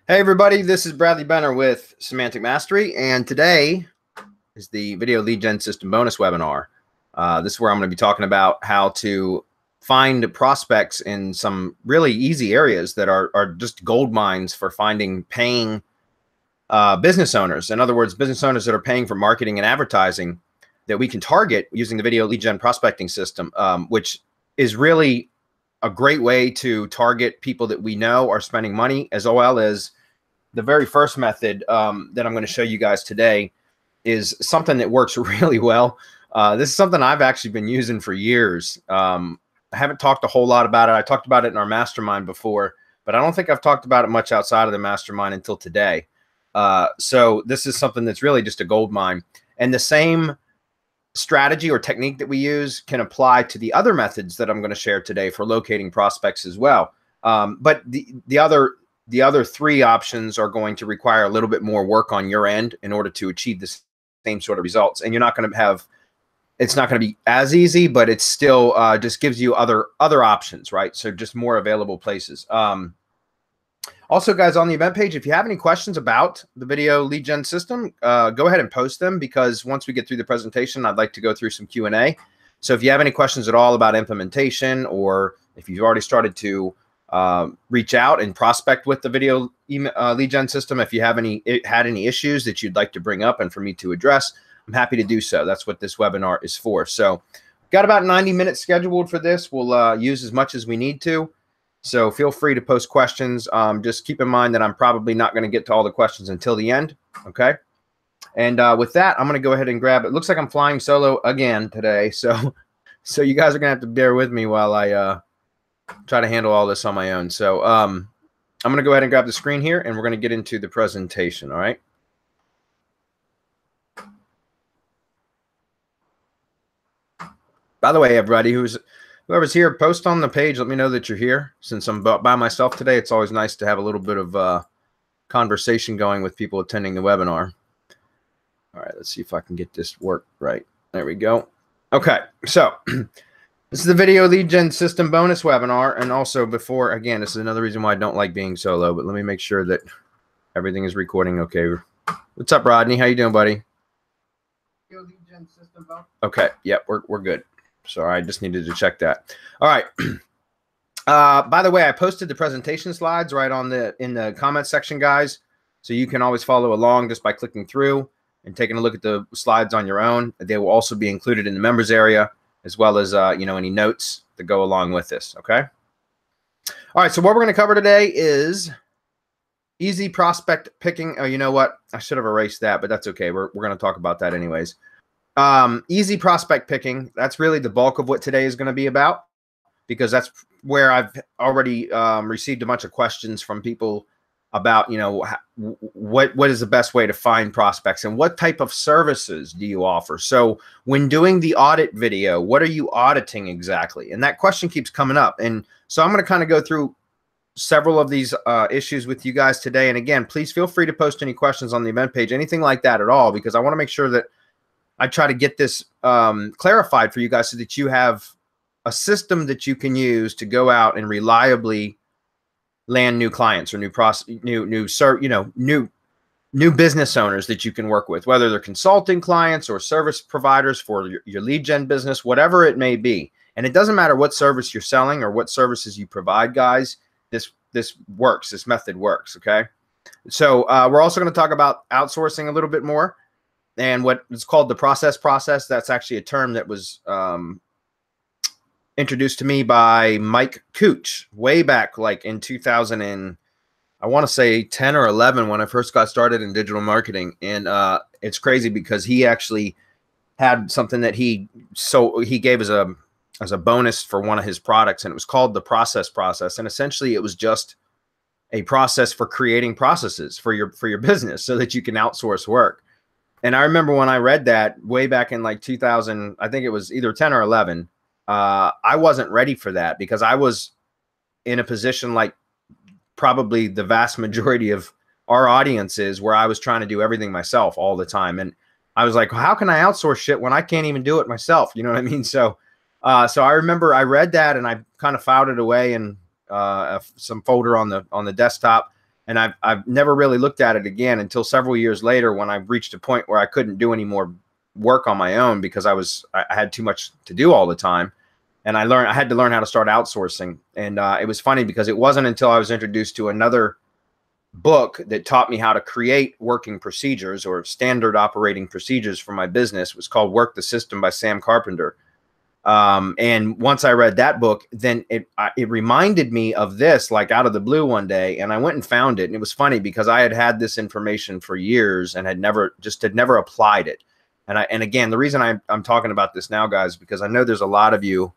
Hey everybody, this is Bradley Benner with Semantic Mastery, and today is the Video Lead Gen System bonus webinar. This is where I'm going to be talking about how to find prospects in some really easy areas that are just gold mines for finding paying business owners. In other words, business owners that are paying for marketing and advertising that we can target using the Video Lead Gen prospecting system, which is really a great way to target people that we know are spending money, as well as the very first method that I'm going to show you guys today is something that works really well. This is something I've actually been using for years. I haven't talked a whole lot about it. I talked about it in our mastermind before, but I don't think I've talked about it much outside of the mastermind until today. So this is something that's really just a gold mine. And the same strategy or technique that we use can apply to the other methods that I'm going to share today for locating prospects as well. But the other three options are going to require a little bit more work on your end in order to achieve the same sort of results. And you're not going to have, it's not going to be as easy, but it's still just gives you other options, right? So just more available places. Also, guys, on the event page, if you have any questions about the Video Lead Gen system, go ahead and post them, because once we get through the presentation, I'd like to go through some Q&A. So if you have any questions at all about implementation, or if you've already started to reach out and prospect with the Video Lead Gen system, if you have had any issues that you'd like to bring up and for me to address, I'm happy to do so. That's what this webinar is for. So got about 90 minutes scheduled for this. We'll use as much as we need to. So feel free to post questions. Just keep in mind that I'm probably not going to get to all the questions until the end. Okay. And with that, I'm going to go ahead and grab, it looks like I'm flying solo again today. So you guys are going to have to bear with me while I try to handle all this on my own. So I'm going to go ahead and grab the screen here, and we're going to get into the presentation. All right. By the way, everybody whoever's here, post on the page. Let me know that you're here. Since I'm by myself today, it's always nice to have a little bit of conversation going with people attending the webinar. All right, let's see if I can get this work right. There we go. Okay, so this is the Video Lead Gen System bonus webinar. And also before, again, this is another reason why I don't like being solo, but let me make sure that everything is recording okay. What's up, Rodney? How you doing, buddy? Video Lead Gen System bonus. Okay, yep, we're good. Sorry, I just needed to check that. All right. By the way, I posted the presentation slides right in the comment section, guys. So you can always follow along just by clicking through and taking a look at the slides on your own. They will also be included in the members area, as well as any notes that go along with this. Okay. All right. So what we're going to cover today is easy prospect picking. Oh, you know what? I should have erased that, but that's okay. We're going to talk about that anyways. Easy prospect picking. That's really the bulk of what today is going to be about, because that's where I've already received a bunch of questions from people about, what is the best way to find prospects and what type of services do you offer? So when doing the audit video, what are you auditing exactly? And that question keeps coming up. And so I'm going to kind of go through several of these issues with you guys today. And again, please feel free to post any questions on the event page, anything like that at all, because I want to make sure that I try to get this clarified for you guys so that you have a system that you can use to go out and reliably land new clients or new business owners that you can work with, whether they're consulting clients or service providers for your lead gen business, whatever it may be. And it doesn't matter what service you're selling or what services you provide, guys. This works. This method works. Okay. So we're also going to talk about outsourcing a little bit more. And what is called the process. That's actually a term that was introduced to me by Mike Cooch way back, like in 2000 and I want to say 10 or 11 when I first got started in digital marketing. And it's crazy because he actually had something that he gave as a bonus for one of his products, and it was called the process. And essentially it was just a process for creating processes for your business so that you can outsource work. And I remember when I read that way back in like 2000, I think it was either 10 or 11. I wasn't ready for that because I was in a position like probably the vast majority of our audience is, where I was trying to do everything myself all the time. And I was like, how can I outsource shit when I can't even do it myself? You know what I mean? So I remember I read that and I kind of filed it away in some folder on the desktop. And I've never really looked at it again until several years later when I reached a point where I couldn't do any more work on my own because I had too much to do all the time. And I had to learn how to start outsourcing. And it was funny because it wasn't until I was introduced to another book that taught me how to create working procedures or standard operating procedures for my business. It was called Work the System by Sam Carpenter. And once I read that book, then it reminded me of this, like out of the blue one day, and I went and found it. And it was funny because I had this information for years and had never applied it. And again, the reason I'm talking about this now, guys, because I know there's a lot of you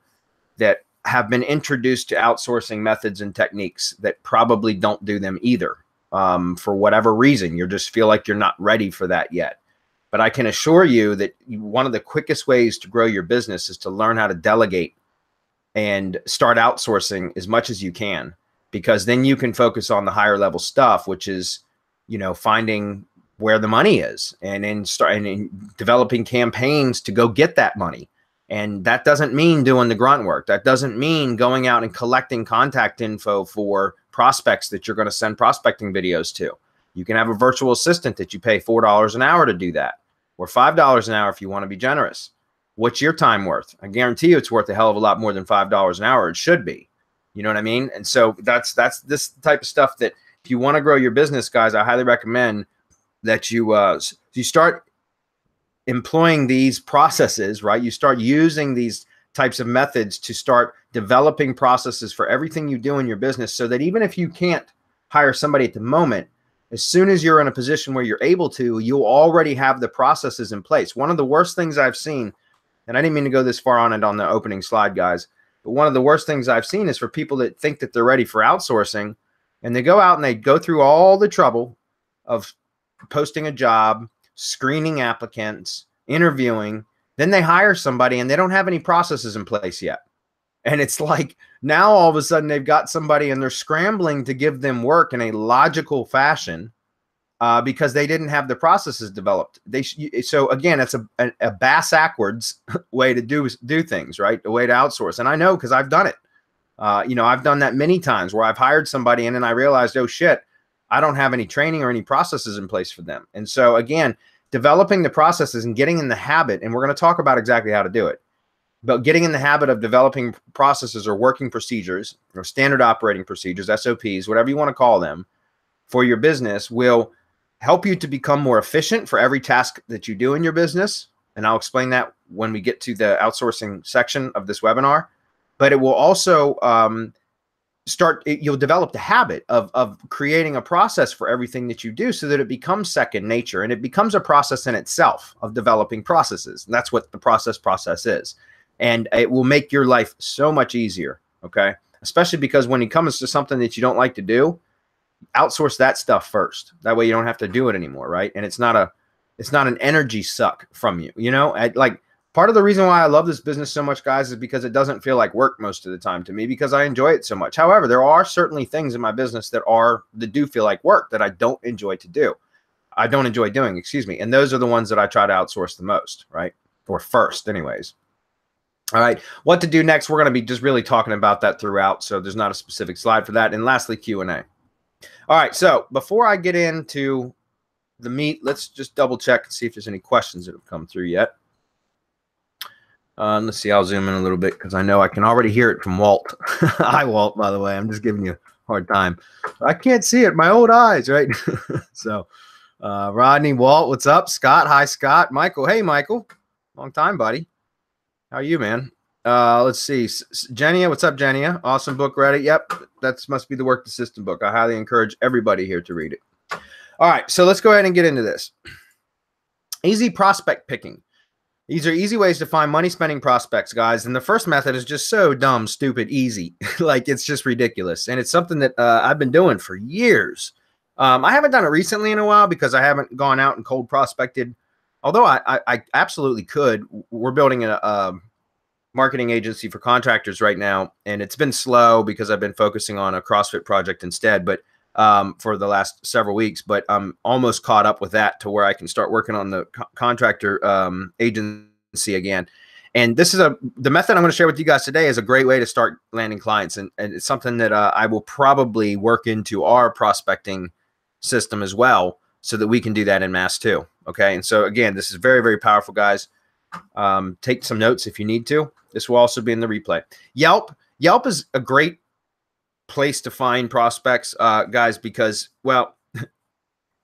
that have been introduced to outsourcing methods and techniques that probably don't do them either. For whatever reason, you just feel like you're not ready for that yet. But I can assure you that one of the quickest ways to grow your business is to learn how to delegate and start outsourcing as much as you can, because then you can focus on the higher level stuff, which is, finding where the money is and in developing campaigns to go get that money. And that doesn't mean doing the grunt work. That doesn't mean going out and collecting contact info for prospects that you're going to send prospecting videos to. You can have a virtual assistant that you pay $4 an hour to do that, or $5 an hour if you want to be generous. What's your time worth? I guarantee you it's worth a hell of a lot more than $5 an hour. It should be. You know what I mean? And so that's this type of stuff that if you want to grow your business, guys, I highly recommend that you start employing these processes, right? You start using these types of methods to start developing processes for everything you do in your business, so that even if you can't hire somebody at the moment, as soon as you're in a position where you're able to, you'll already have the processes in place. One of the worst things I've seen, and I didn't mean to go this far on it on the opening slide, guys, but one of the worst things I've seen is for people that think that they're ready for outsourcing, and they go out and they go through all the trouble of posting a job, screening applicants, interviewing, then they hire somebody and they don't have any processes in place yet. And it's like now all of a sudden they've got somebody and they're scrambling to give them work in a logical fashion because they didn't have the processes developed. So again, it's a bass-ackwards way to do things, right? A way to outsource. And I know because I've done it. I've done that many times where I've hired somebody and then I realized, oh shit, I don't have any training or any processes in place for them. And so again, developing the processes and getting in the habit, and we're going to talk about exactly how to do it, but getting in the habit of developing processes or working procedures or standard operating procedures, SOPs, whatever you want to call them, for your business will help you to become more efficient for every task that you do in your business. And I'll explain that when we get to the outsourcing section of this webinar. But it will also you'll develop the habit of creating a process for everything that you do so that it becomes second nature, and it becomes a process in itself of developing processes. And that's what the process is. And it will make your life so much easier, okay? Especially because when it comes to something that you don't like to do, outsource that stuff first. That way you don't have to do it anymore, right? And it's not an energy suck from you, like part of the reason why I love this business so much, guys, is because it doesn't feel like work most of the time to me because I enjoy it so much. However, there are certainly things in my business that do feel like work that I don't enjoy doing, excuse me. And those are the ones that I try to outsource the most, right? Or first anyways. All right, what to do next? We're going to be just really talking about that throughout, so there's not a specific slide for that. And lastly, Q&A. All right, so before I get into the meat, let's just double check and see if there's any questions that have come through yet. Let's see, I'll zoom in a little bit because I know I can already hear it from Walt. Hi, Walt, by the way. I'm just giving you a hard time. I can't see it. My old eyes, right? So, Rodney, Walt, what's up? Scott, hi, Scott. Michael, hey, Michael. Long time, buddy. How are you, man? Let's see. Jenia, what's up, Jenia? Awesome book, read it. Yep, that must be the Work the System book. I highly encourage everybody here to read it. All right, so let's go ahead and get into this. Easy prospect picking. These are easy ways to find money-spending prospects, guys. And the first method is just so dumb, stupid, easy. Like, it's just ridiculous. And it's something that I've been doing for years. I haven't done it recently in a while because I haven't gone out and cold prospected. Although I absolutely could. We're building a marketing agency for contractors right now. And it's been slow because I've been focusing on a CrossFit project instead. But for the last several weeks, but I'm almost caught up with that to where I can start working on the contractor agency again. And this is the method I'm going to share with you guys today is a great way to start landing clients. And it's something that I will probably work into our prospecting system as well, so that we can do that in mass too. Okay. And so again, this is very, very powerful, guys. Take some notes if you need to. This will also be in the replay. Yelp is a great place to find prospects, guys, because, well,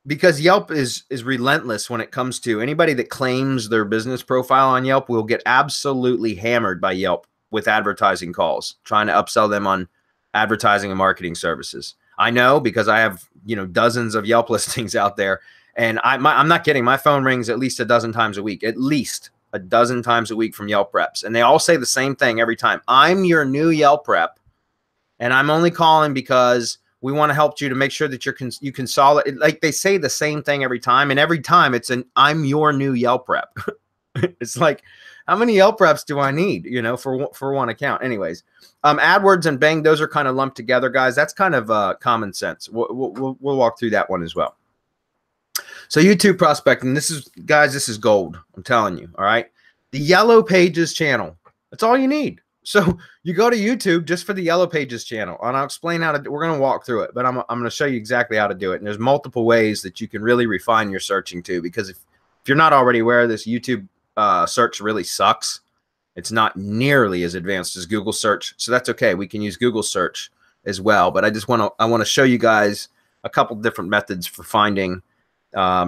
because Yelp is relentless when it comes to anybody that claims their business profile on Yelp will get absolutely hammered by Yelp with advertising calls, trying to upsell them on advertising and marketing services. I know, because I have, dozens of Yelp listings out there, and I'm not kidding. My phone rings at least a dozen times a week, at least a dozen times a week from Yelp reps. And they all say the same thing every time. I'm your new Yelp rep, and I'm only calling because we want to help you to make sure that you consolidate. Like, they say the same thing every time, and every time it's I'm your new Yelp rep. It's like, how many Yelp reps do I need, for one account? Anyways, AdWords and Bing, those are kind of lumped together, guys. That's kind of common sense. We'll walk through that one as well. So YouTube prospecting, this is gold. I'm telling you. All right. The Yellow Pages channel. That's all you need. So you go to YouTube just for the Yellow Pages channel, and I'll explain how to. We're going to walk through it, but I'm going to show you exactly how to do it. And there's multiple ways that you can really refine your searching too, because if you're not already aware of this, YouTube search really sucks. It's not nearly as advanced as Google search, so that's okay. We can use Google search as well, but I want to show you guys a couple different methods for finding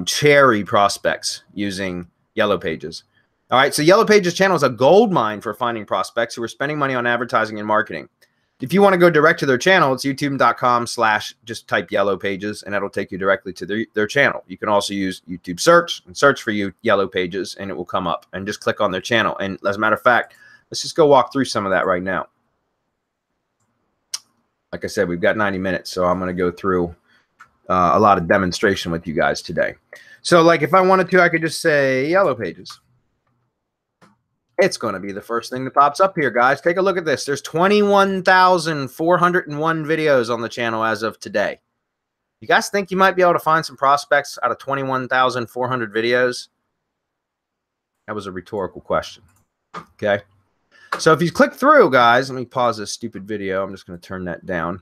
cherry prospects using Yellow Pages. All right, so Yellow Pages channel is a gold mine for finding prospects who are spending money on advertising and marketing. If you want to go direct to their channel, it's youtube.com/ just type Yellow Pages, and that'll take you directly to their channel. You can also use YouTube search and search for Yellow Pages, and it will come up, and just click on their channel. And as a matter of fact, let's just go walk through some of that right now. Like I said, we've got 90 minutes, so I'm going to go through a lot of demonstration with you guys today. So like, if I wanted to, I could just say Yellow Pages. It's going to be the first thing that pops up here, guys. Take a look at this. There's 21,401 videos on the channel as of today. You guys think you might be able to find some prospects out of 21,400 videos? That was a rhetorical question. Okay. So if you click through, guys, let me pause this stupid video. I'm just going to turn that down.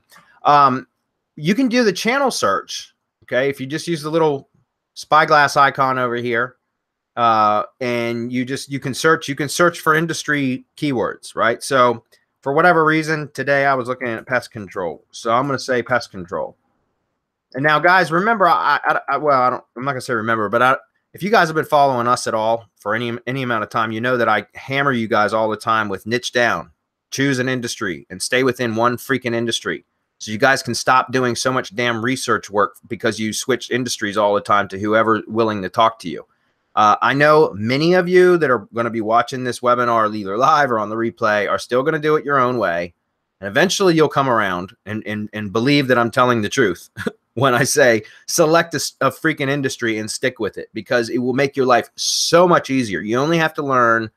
You can do the channel search. Okay. If you just use the little spyglass icon over here, and you can search for industry keywords, right? So for whatever reason, today I was looking at pest control. So I'm going to say pest control. And now, guys, remember, I'm not going to say remember, but if you guys have been following us at all for any amount of time, you know that I hammer you guys all the time with niche down, choose an industry, and stay within one freaking industry. So you guys can stop doing so much damn research work because you switch industries all the time to whoever willing to talk to you. I know many of you that are going to be watching this webinar either live or on the replay are still going to do it your own way. And eventually you'll come around and believe that I'm telling the truth when I say select a freaking industry and stick with it, because it will make your life so much easier. You only have to learn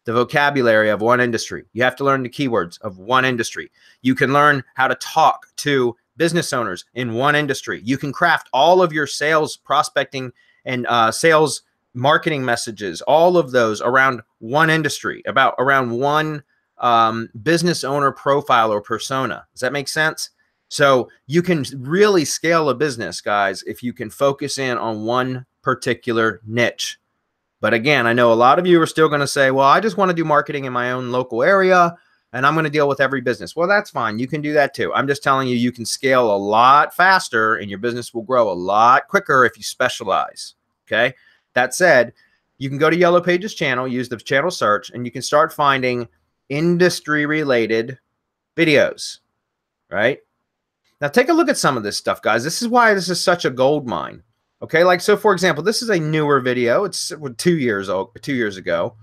the vocabulary of one industry. You have to learn the keywords of one industry. You can learn how to talk to business owners in one industry. You can craft all of your sales prospecting and sales marketing messages, all of those around one industry, around one business owner profile or persona. Does that make sense? So you can really scale a business, guys, if you can focus in on one particular niche. But again, I know a lot of you are still going to say, well, I just want to do marketing in my own local area, and I'm going to deal with every business. Well, that's fine. You can do that too. I'm just telling you, you can scale a lot faster and your business will grow a lot quicker if you specialize. Okay. That said, you can go to Yellow Pages channel, use the channel search, and you can start finding industry-related videos, right? Now, take a look at some of this stuff, guys. This is why this is such a gold mine, okay? Like, so, for example, this is a newer video. It's 2 years ago,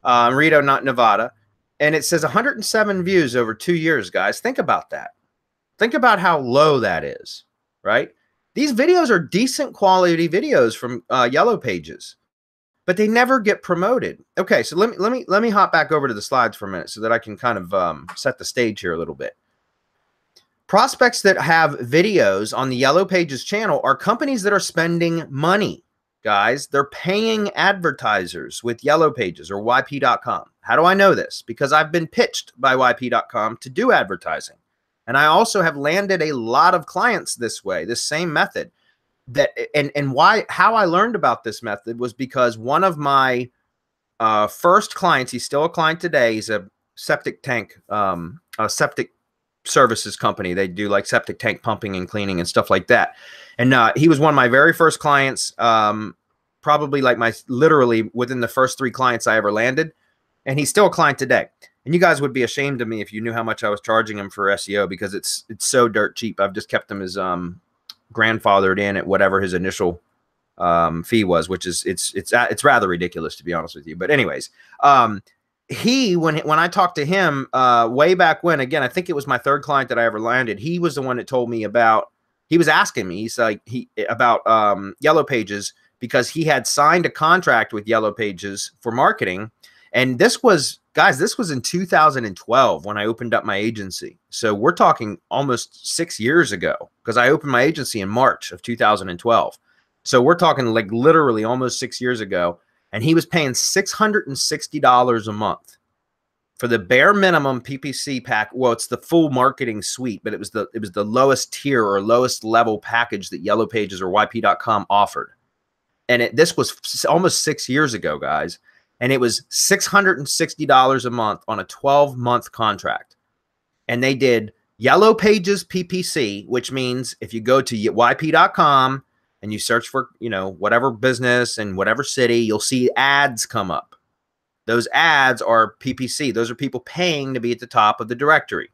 Reno, Nevada, and it says 107 views over 2 years, guys. Think about that. Think about how low that is, right? These videos are decent quality videos from Yellow Pages, but they never get promoted. Okay, so let me hop back over to the slides for a minute so that I can kind of set the stage here a little bit. Prospects that have videos on the Yellow Pages channel are companies that are spending money. guys, they're paying advertisers with Yellow Pages or YP.com. How do I know this? Because I've been pitched by YP.com to do advertising. And I also have landed a lot of clients this way, this same method. How I learned about this method was because one of my first clients, he's still a client today. He's a septic tank, a septic services company. They do like septic tank pumping and cleaning and stuff like that. And he was one of my very first clients, probably like literally within the first 3 clients I ever landed. And he's still a client today. And you guys would be ashamed of me if you knew how much I was charging him for SEO, because it's so dirt cheap. I've just kept him as grandfathered in at whatever his initial fee was, which is it's rather ridiculous, to be honest with you. But anyways, when I talked to him way back when, again, I think it was my 3rd client that I ever landed. He was the one that told me about. He was asking me, about Yellow Pages, because he had signed a contract with Yellow Pages for marketing. And this was, guys, this was in 2012 when I opened up my agency. So we're talking almost 6 years ago, because I opened my agency in March of 2012. So we're talking like literally almost 6 years ago. And he was paying $660 a month for the bare minimum PPC pack. Well, it's the full marketing suite, but it was the lowest tier or lowest level package that Yellow Pages or YP.com offered. And this was almost 6 years ago, guys. And it was $660 a month on a 12-month contract. And they did Yellow Pages PPC, which means if you go to YP.com and you search for, whatever business in whatever city, you'll see ads come up. Those ads are PPC. Those are people paying to be at the top of the directory.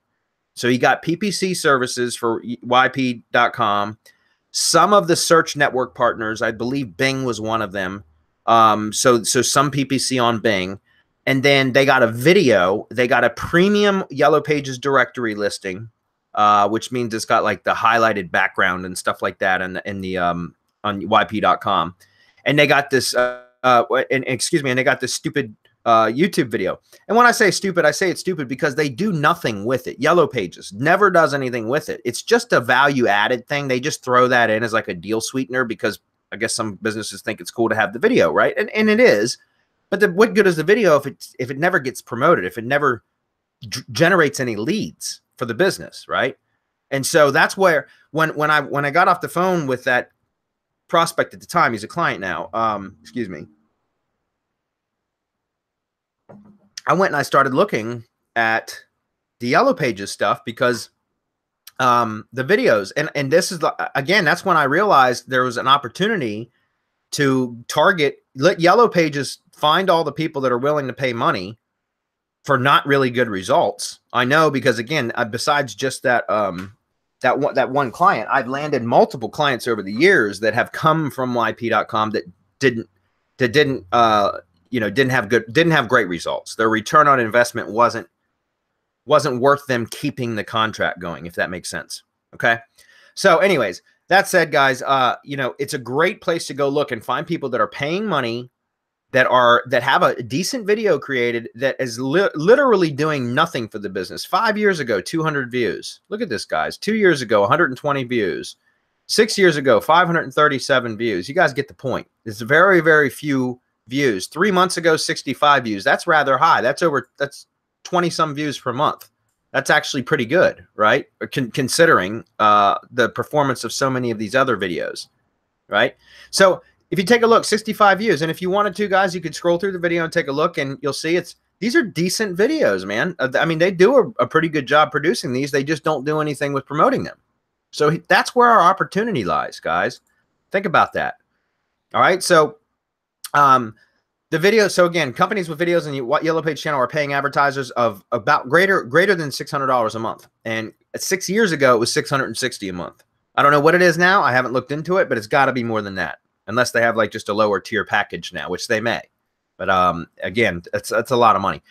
So you got PPC services for YP.com. Some of the search network partners, I believe Bing was one of them. So some PPC on Bing, and then they got a video. They got a premium Yellow Pages directory listing, which means it's got like the highlighted background and stuff like that, on YP.com. And they got this, and they got this stupid YouTube video. And when I say stupid, I say it's stupid because they do nothing with it. Yellow Pages never does anything with it. It's just a value added thing. They just throw that in as like a deal sweetener because I guess some businesses think it's cool to have the video, right? And it is, but what good is the video if it never gets promoted, if it never generates any leads for the business, right? And so that's where when I got off the phone with that prospect at the time, he's a client now. Excuse me. I went and I started looking at the Yellow Pages stuff because the videos, and this is, again, that's when I realized there was an opportunity to let Yellow Pages find all the people that are willing to pay money for not really good results. I know, because again, besides just that one client, I've landed multiple clients over the years that have come from YP.com that didn't have great results. Their return on investment wasn't worth them keeping the contract going, if that makes sense. Okay. So anyways, that said, guys, it's a great place to go look and find people that are paying money, that have a decent video created, that is literally doing nothing for the business. 5 years ago, 200 views. Look at this, guys. 2 years ago, 120 views. 6 years ago, 537 views. You guys get the point. It's very, very few views. 3 months ago, 65 views. That's rather high. That's 20 some views per month. That's actually pretty good, right? Considering the performance of so many of these other videos, right? So if you take a look, 65 views, and if you wanted to, guys, you could scroll through the video and take a look, and you'll see these are decent videos, man. I mean, they do a pretty good job producing these. They just don't do anything with promoting them. So that's where our opportunity lies, guys. Think about that. All right. So the video. So again, companies with videos in the Yellow Page channel are paying advertisers of about greater than $600 a month. And 6 years ago, it was $660 a month. I don't know what it is now. I haven't looked into it, but it's got to be more than that, unless they have like just a lower tier package now, which they may. But again, that's a lot of money.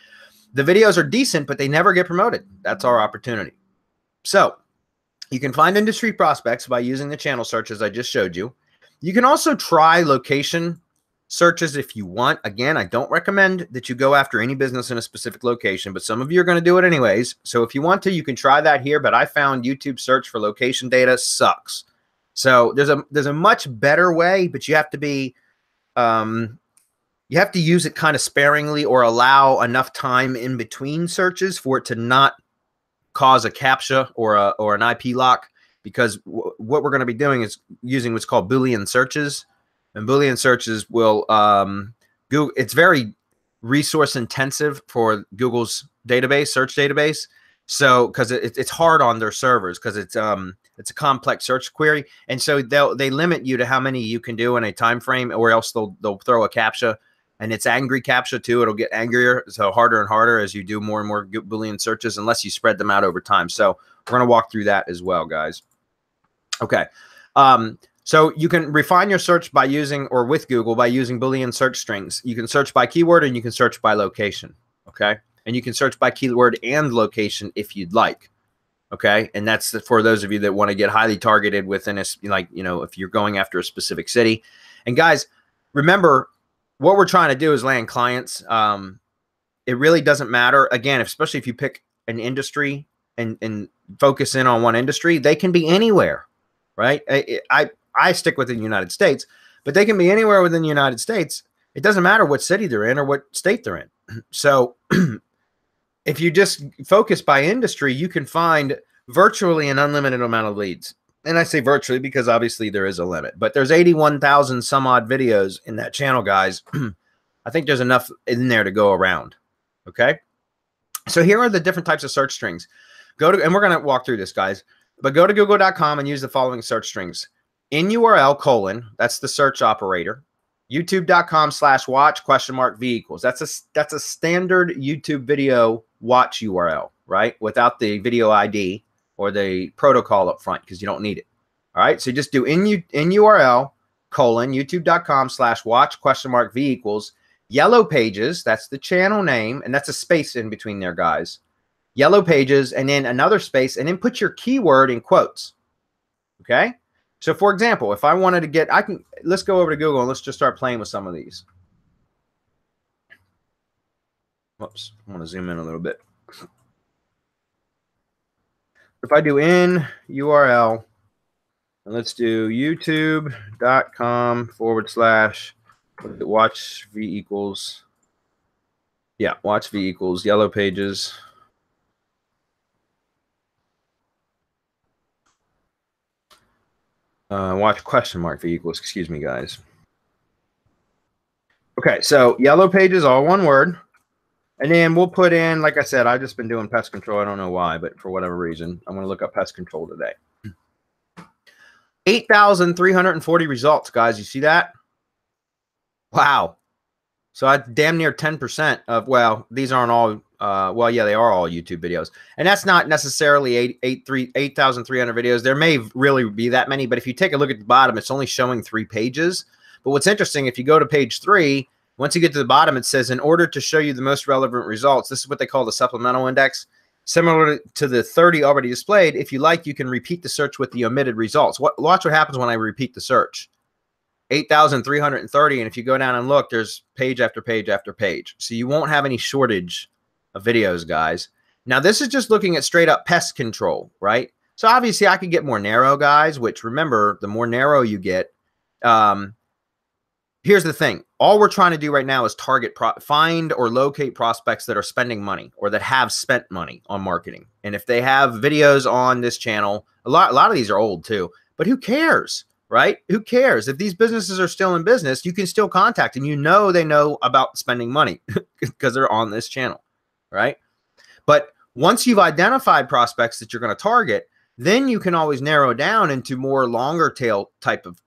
The videos are decent, but they never get promoted. That's our opportunity. So you can find industry prospects by using the channel searches I just showed you. You can also try location searches if you want. Again, I don't recommend that you go after any business in a specific location, but some of you are going to do it anyways. So if you want to, you can try that here. But I found YouTube search for location data sucks. So there's a much better way, but you have to be you have to use it kind of sparingly or allow enough time in between searches for it to not cause a CAPTCHA or an IP lock, because what we're going to be doing is using what's called Boolean searches, and Boolean searches will Google. It's very resource intensive for Google's database, search database. So because it's hard on their servers, because it's a complex search query, and so they limit you to how many you can do in a time frame, or else they'll throw a CAPTCHA. And it's angry CAPTCHA too. It'll get angrier, so harder and harder as you do more and more Boolean searches, unless you spread them out over time. So we're going to walk through that as well, guys. Okay. So you can refine your search by using, or with Google, by using Boolean search strings. You can search by keyword and you can search by location. Okay. And you can search by keyword and location if you'd like. Okay. And that's for those of you that want to get highly targeted within a, like, you know, if you're going after a specific city. And guys, remember, what we're trying to do is land clients. It really doesn't matter. Again, especially if you pick an industry and focus in on one industry, they can be anywhere, right? I stick within the United States, but they can be anywhere within the United States. It doesn't matter what city they're in or what state they're in. So if you just focus by industry, you can find virtually an unlimited amount of leads. And I say virtually because obviously there is a limit, but there's 81,000 some odd videos in that channel, guys. I think there's enough in there to go around. Okay. So here are the different types of search strings. And we're going to walk through this, guys, but go to google.com and use the following search strings. In URL : that's the search operator. youtube.com/watch ? V equals. That's a standard YouTube video watch URL, right? Without the video ID or the protocol up front, because you don't need it. All right. So just do in URL : youtube.com/watch ? V equals. Yellow Pages, that's the channel name, and that's a space in between there, guys. Yellow Pages, and then another space, and then put your keyword in quotes. Okay. So for example, if I wanted to get, let's go over to Google and let's just start playing with some of these. Whoops, I want to zoom in a little bit. If I do in URL, and let's do youtube.com/ watch V equals. Yeah, watch V equals Yellow Pages. Watch ? V equals, excuse me, guys. Okay, so Yellow Pages, all one word. And then we'll put in, like I said, I've just been doing pest control. I don't know why, but for whatever reason, I'm going to look up pest control today. 8,340 results, guys. You see that? Wow. So I damn near 10% of, well, these aren't all, well, yeah, they are all YouTube videos. And that's not necessarily 8,300 videos. There may really be that many, but if you take a look at the bottom, it's only showing 3 pages. But what's interesting, if you go to page 3, once you get to the bottom, it says, in order to show you the most relevant results, this is what they call the supplemental index. Similar to the 30 already displayed, if you like, you can repeat the search with the omitted results. Watch what happens when I repeat the search. 8,330, and if you go down and look, there's page after page after page. So you won't have any shortage of videos, guys. Now, this is just looking at straight up pest control, right? So obviously I could get more narrow, guys, which remember, the more narrow you get, here's the thing. All we're trying to do right now is find or locate prospects that are spending money or that have spent money on marketing. And if they have videos on this channel, a lot of these are old too, but who cares, right? Who cares? If these businesses are still in business, you can still contact them. You know they know about spending money because they're on this channel, right? But once you've identified prospects that you're going to target, then you can always narrow down into more longer tail type of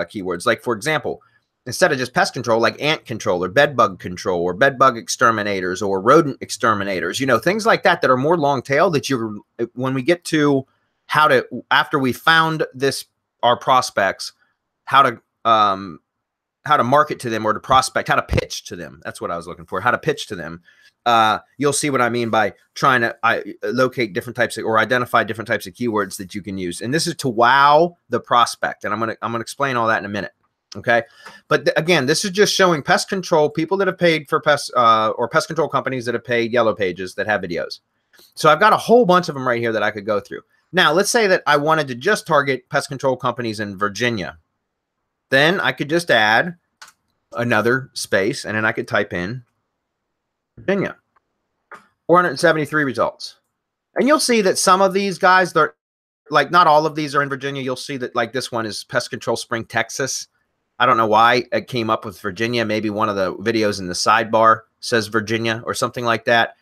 keywords. Like, for example, instead of just pest control, like ant control or bed bug control or bed bug exterminators or rodent exterminators, you know, things like that are more long tail that you're, when we get to how to, after we found our prospects, how to market to them or to prospect, how to pitch to them. That's what I was looking for, how to pitch to them. You'll see what I mean by trying to locate different types of, or identify different types of keywords that you can use. And this is to wow the prospect. And I'm going to explain all that in a minute. Okay. But again, this is just showing pest control, people that have paid for pest or pest control companies that have paid Yellow Pages that have videos. So I've got a whole bunch of them right here that I could go through. Now, let's say that I wanted to just target pest control companies in Virginia. Then I could just add another space, and then I could type in Virginia. 473 results. And you'll see that some of these guys, they're like, not all of these are in Virginia. You'll see that like this one is Pest Control Spring, Texas. I don't know why it came up with Virginia. Maybe one of the videos in the sidebar says Virginia or something like that.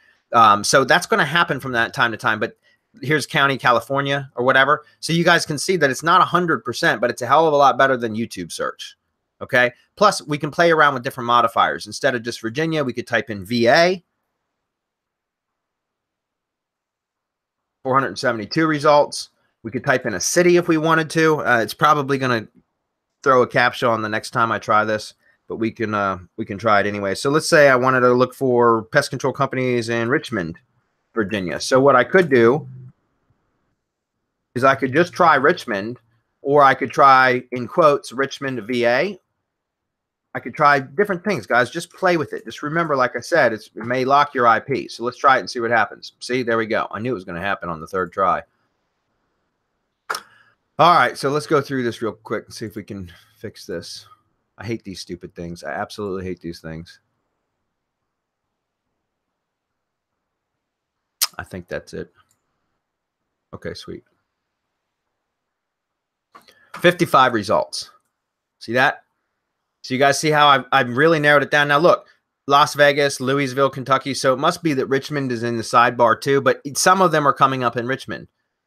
So that's going to happen from that time to time. But here's County, California or whatever. So you guys can see that it's not 100%, but it's a hell of a lot better than YouTube search. Okay. Plus, we can play around with different modifiers. Instead of just Virginia, we could type in VA. 472 results. We could type in a city if we wanted to. It's probably going to throw a captcha on the next time I try this, but we can try it anyway. So let's say I wanted to look for pest control companies in Richmond, Virginia. So what I could do is I could just try Richmond, or I could try, in quotes, Richmond, VA. I could try different things, guys. Just play with it. Just remember, like I said, it may lock your IP. So let's try it and see what happens. See, there we go. I knew it was going to happen on the third try. All right, so let's go through this real quick and see if we can fix this. I hate these stupid things. I absolutely hate these things. I think that's it. Okay, sweet. 55 results. See that? So you guys see how I've really narrowed it down. Now look, Las Vegas, Louisville, Kentucky. So it must be that Richmond is in the sidebar too, but some of them are coming up in Richmond.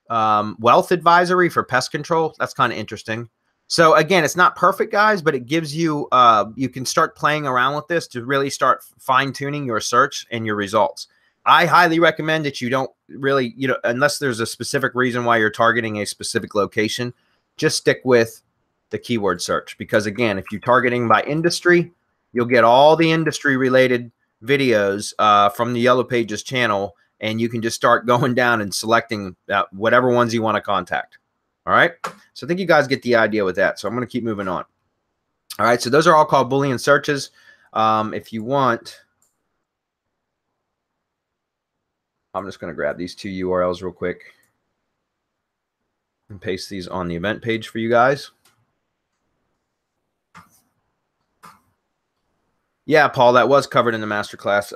Wealth advisory for pest control. That's kind of interesting. So again, it's not perfect, guys, but it gives you, you can start playing around with this to really start fine tuning your search and your results. I highly recommend that you don't really, unless there's a specific reason why you're targeting a specific location, just stick with the keyword search. Because again, if you're targeting by industry, you'll get all the industry related videos from the Yellow Pages channel, and you can just start going down and selecting whatever ones you want to contact. All right. So I think you guys get the idea with that. So I'm going to keep moving on. All right. So those are all called Boolean searches. If you want, I'm just going to grab these two URLs real quick and paste these on the event page for you guys. Yeah, Paul, that was covered in the masterclass.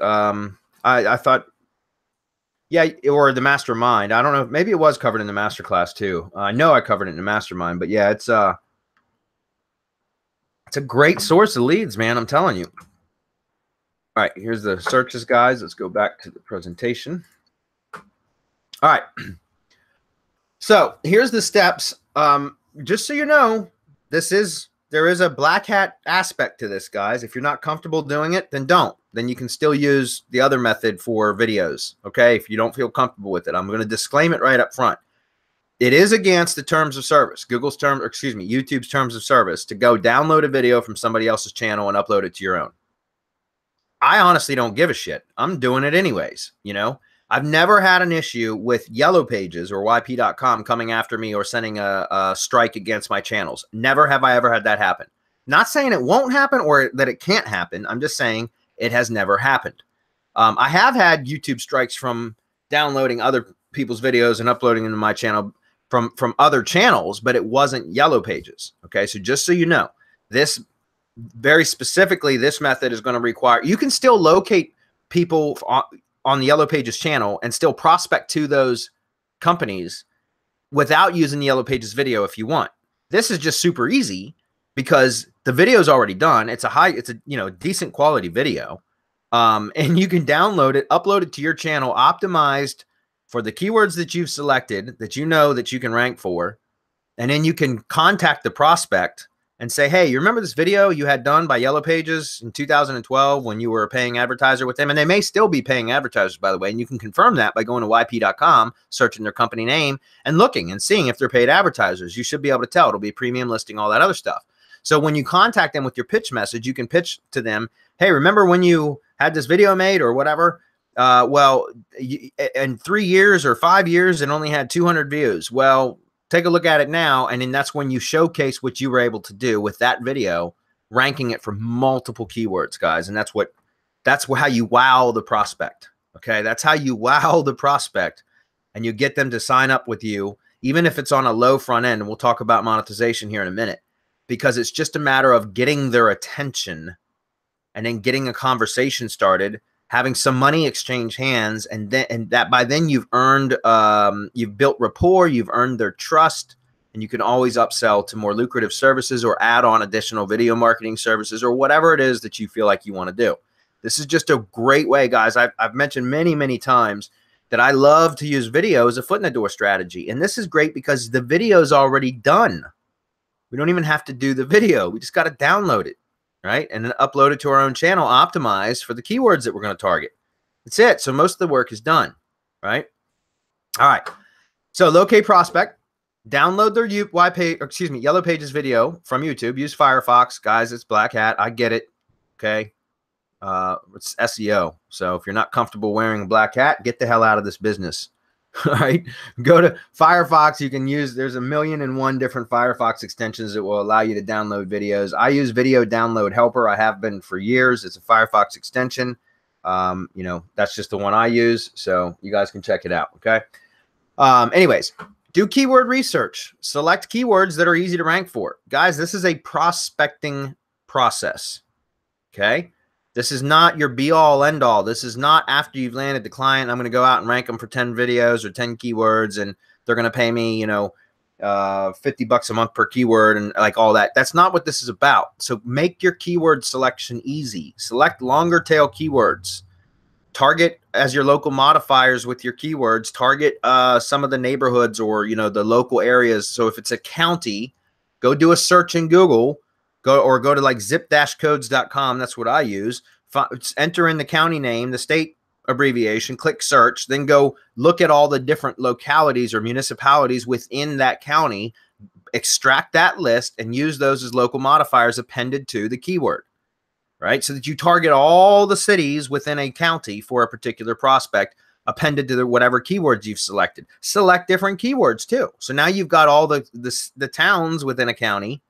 I thought, yeah, or the mastermind. I don't know. Maybe it was covered in the masterclass too. I know I covered it in the mastermind, but yeah, it's a great source of leads, man. I'm telling you. All right, here's the searches, guys. Let's go back to the presentation. All right. So here's the steps. Just so you know, there is a black hat aspect to this, guys. If you're not comfortable doing it, then don't. Then you can still use the other method for videos, okay? If you don't feel comfortable with it, I'm going to disclaim it right up front. It is against the terms of service, YouTube's terms of service, to go download a video from somebody else's channel and upload it to your own. I honestly don't give a shit. I'm doing it anyways, I've never had an issue with Yellow Pages or YP.com coming after me or sending a strike against my channels. Never have I ever had that happen. Not saying it won't happen or that it can't happen. I'm just saying it has never happened. I have had YouTube strikes from downloading other people's videos and uploading them to my channel from other channels, but it wasn't Yellow Pages. Okay, so just so you know, this very specifically, this method is going to require, you can still locate people on the Yellow Pages channel and still prospect to those companies without using the Yellow Pages video if you want. This is just super easy because the video is already done. It's a decent quality video. And you can download it, upload it to your channel, optimized for the keywords that you've selected that that you can rank for. And then you can contact the prospect and say, hey, you remember this video you had done by Yellow Pages in 2012 when you were a paying advertiser with them? And they may still be paying advertisers, by the way. And you can confirm that by going to YP.com, searching their company name, and looking and seeing if they're paid advertisers. You should be able to tell. It'll be a premium listing, all that other stuff. So when you contact them with your pitch message, you can pitch to them, hey, remember when you had this video made or whatever? Well, in 3 years or 5 years, it only had 200 views. Well, take a look at it now, and then that's when you showcase what you were able to do with that video, ranking it for multiple keywords, guys. And that's how you wow the prospect. Okay, that's how you wow the prospect, and you get them to sign up with you, even if it's on a low front end. And we'll talk about monetization here in a minute, because it's just a matter of getting their attention and then getting a conversation started, having some money exchange hands, and that by then you've earned, you've built rapport, you've earned their trust, and you can always upsell to more lucrative services or add on additional video marketing services or whatever it is that you feel like you want to do. This is just a great way, guys. I've mentioned many times that I love to use video as a foot in the door strategy. And this is great because the video is already done. We don't even have to do the video. We just got to download it, right? And then upload it to our own channel, optimized for the keywords that we're going to target. That's it. So most of the work is done, right? All right. So locate prospect, download their Yellow Pages video from YouTube. Use Firefox, guys. It's black hat. I get it. Okay. It's SEO. So if you're not comfortable wearing a black hat, get the hell out of this business. All right. Go to Firefox. You can use, there's 1,000,001 different Firefox extensions that will allow you to download videos. I use Video Download Helper. I have been for years. It's a Firefox extension. You know, that's just the one I use. So you guys can check it out. Okay. Anyways, do keyword research. Select keywords that are easy to rank for. Guys, this is a prospecting process. Okay. This is not your be-all, end-all. This is not after you've landed the client, I'm going to go out and rank them for 10 videos or 10 keywords, and they're going to pay me, you know, $50 a month per keyword and like all that. That's not what this is about. So make your keyword selection easy. Select longer tail keywords. Target as your local modifiers with your keywords. Target some of the neighborhoods or, you know, the local areas. So if it's a county, go do a search in Google. Go to like zip-codes.com. That's what I use. Enter in the county name, the state abbreviation, click search, then go look at all the different localities or municipalities within that county, extract that list and use those as local modifiers appended to the keyword, right? So that you target all the cities within a county for a particular prospect appended to whatever keywords you've selected. Select different keywords too. So now you've got all the towns within a county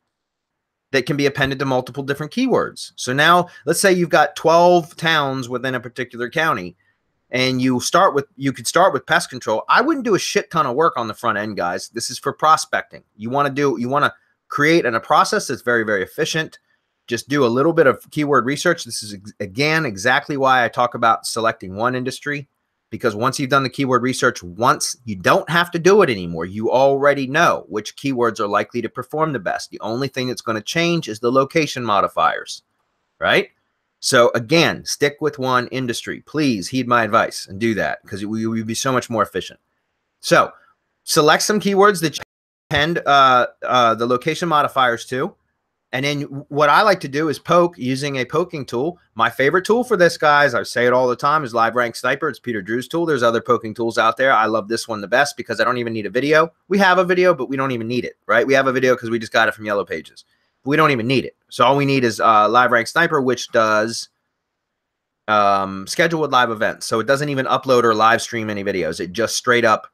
that can be appended to multiple different keywords. So now let's say you've got 12 towns within a particular county and you could start with pest control. I wouldn't do a shit ton of work on the front end, guys. This is for prospecting. You want to create a process that's very, very efficient. Just do a little bit of keyword research. This is again, exactly why I talk about selecting one industry, because once you've done the keyword research once, you don't have to do it anymore. You already know which keywords are likely to perform the best. The only thing that's going to change is the location modifiers, right? So again, stick with one industry. Please heed my advice and do that because we will be so much more efficient. So select some keywords that you append the location modifiers to. And then what I like to do is poke using a poking tool. My favorite tool for this, guys, I say it all the time, is LiveRank Sniper. It's Peter Drew's tool. There's other poking tools out there. I love this one the best because I don't even need a video. We have a video, but we don't even need it, right? We have a video because we just got it from Yellow Pages. We don't even need it. So all we need is LiveRank Sniper, which does schedule with live events. So it doesn't even upload or live stream any videos. It just straight up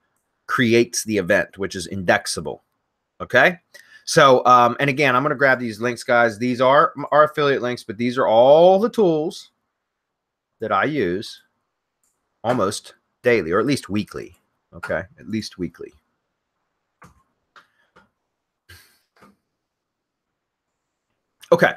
creates the event, which is indexable. Okay? So, and again, I'm going to grab these links, guys. These are our affiliate links, but these are all the tools that I use almost daily, or at least weekly. Okay, at least weekly. Okay,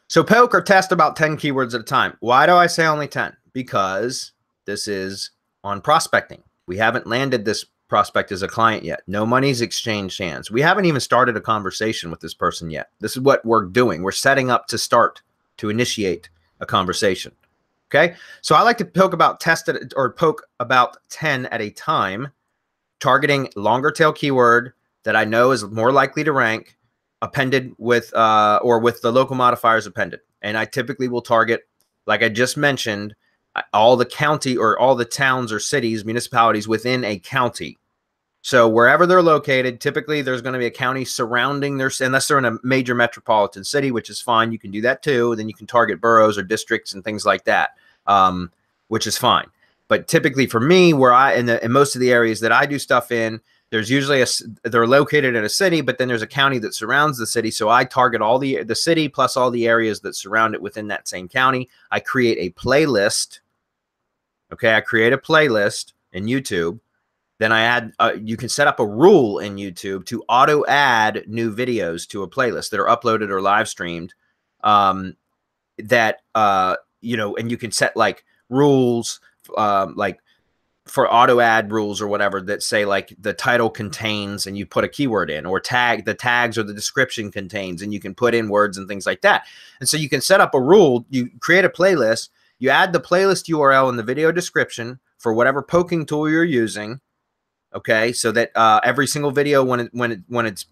so poke or test about 10 keywords at a time. Why do I say only 10? Because this is on prospecting. We haven't landed this prospect as a client yet. No money's exchanged hands. We haven't even started a conversation with this person yet. This is what we're doing. We're setting up to initiate a conversation. Okay. So I like to poke about 10 at a time, targeting longer tail keyword that I know is more likely to rank, appended with, or with the local modifiers appended. And I typically will target, like I just mentioned, all the county or all the towns or cities, municipalities within a county. So wherever they're located, typically there's going to be a county surrounding their, unless they're in a major metropolitan city, which is fine. You can do that too. Then you can target boroughs or districts and things like that, which is fine. But typically for me, where in most of the areas that I do stuff in, there's usually they're located in a city, but then there's a county that surrounds the city. So I target all the city plus all the areas that surround it within that same county. I create a playlist. Okay, I create a playlist in YouTube. Then I add, you can set up a rule in YouTube to auto add new videos to a playlist that are uploaded or live streamed that, you know, and you can set like rules, like for auto ad rules or whatever that say like the title contains, and you put a keyword in, or the tags or the description contains, and you can put in words and things like that. And so you can set up a rule, you create a playlist, you add the playlist URL in the video description for whatever poking tool you're using. Okay. So that, every single video when it's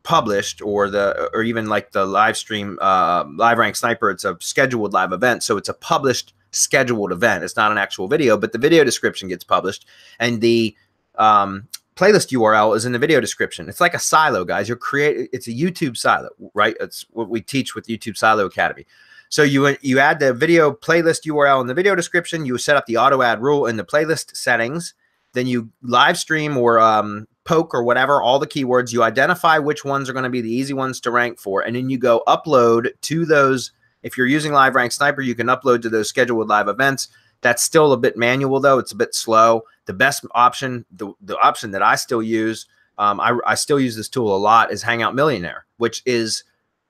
published, or even like the live stream, Live Rank Sniper, it's a scheduled live event. So it's a published scheduled event. It's not an actual video, but the video description gets published, and the playlist URL is in the video description. It's like a silo, guys. It's a YouTube silo, right? It's what we teach with YouTube Silo Academy. So you add the video playlist URL in the video description. You set up the auto ad rule in the playlist settings. Then you live stream or poke or whatever, all the keywords. You identify which ones are going to be the easy ones to rank for, and then you go upload to those. If you're using Live Rank Sniper, you can upload to those scheduled live events. That's still a bit manual, though. It's a bit slow. The best option, the option that I still use, I still use this tool a lot, is Hangout Millionaire, which is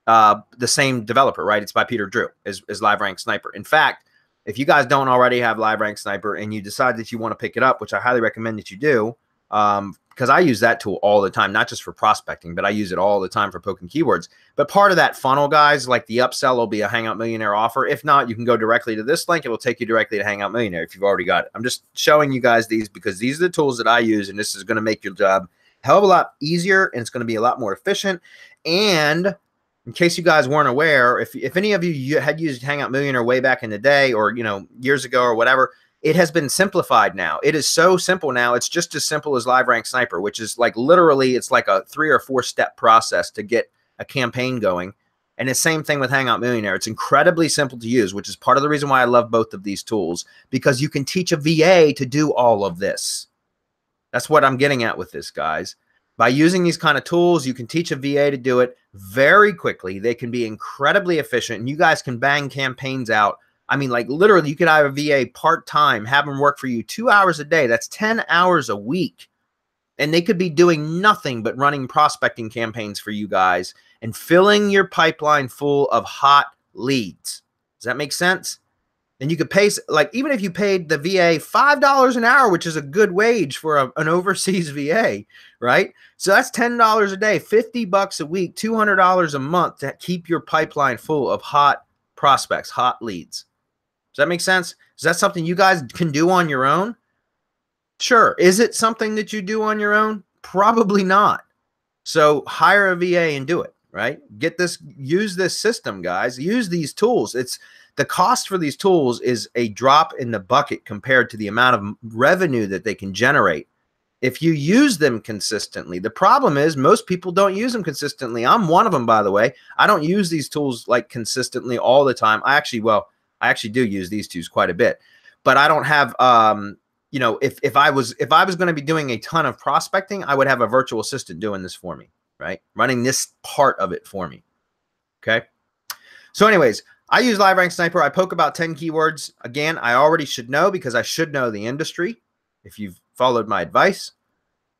the same developer, right? It's by Peter Drew, is Live Rank Sniper. In fact, if you guys don't already have Live Rank Sniper and you decide that you want to pick it up, which I highly recommend that you do, because I use that tool all the time, not just for prospecting, but I use it all the time for poking keywords. But part of that funnel, guys, like the upsell will be a Hangout Millionaire offer. If not, you can go directly to this link. It will take you directly to Hangout Millionaire if you've already got it. I'm just showing you guys these because these are the tools that I use, and this is going to make your job a hell of a lot easier, and it's going to be a lot more efficient. And in case you guys weren't aware, if any of you had used Hangout Millionaire way back in the day, or, you know, years ago or whatever, it has been simplified now. It is so simple now. It's just as simple as Live Rank Sniper, which is like literally, it's like a 3 or 4 step process to get a campaign going. And the same thing with Hangout Millionaire. It's incredibly simple to use, which is part of the reason why I love both of these tools, because you can teach a VA to do all of this. That's what I'm getting at with this, guys. By using these kind of tools, you can teach a VA to do it very quickly. They can be incredibly efficient, and you guys can bang campaigns out. I mean, like literally, you could hire a VA part-time, have them work for you 2 hours a day. That's 10 hours a week. And they could be doing nothing but running prospecting campaigns for you guys and filling your pipeline full of hot leads. Does that make sense? And you could pay, like, even if you paid the VA $5 an hour, which is a good wage for an overseas VA, right? So that's $10 a day, $50 a week, $200 a month to keep your pipeline full of hot prospects, hot leads. Does that make sense? Is that something you guys can do on your own? Sure. Is it something that you do on your own? Probably not. So hire a VA and do it, right? Get this, use this system, guys. Use these tools. The cost for these tools is a drop in the bucket compared to the amount of revenue that they can generate if you use them consistently. The problem is most people don't use them consistently. I'm one of them, by the way. I don't use these tools like consistently all the time. I actually do use these tools quite a bit, but I don't have, you know, if I was going to be doing a ton of prospecting, I would have a virtual assistant doing this for me, right? Running this part of it for me. Okay. So anyways, I use Live Rank Sniper. I poke about 10 keywords. Again, I already should know because I should know the industry. If you've followed my advice,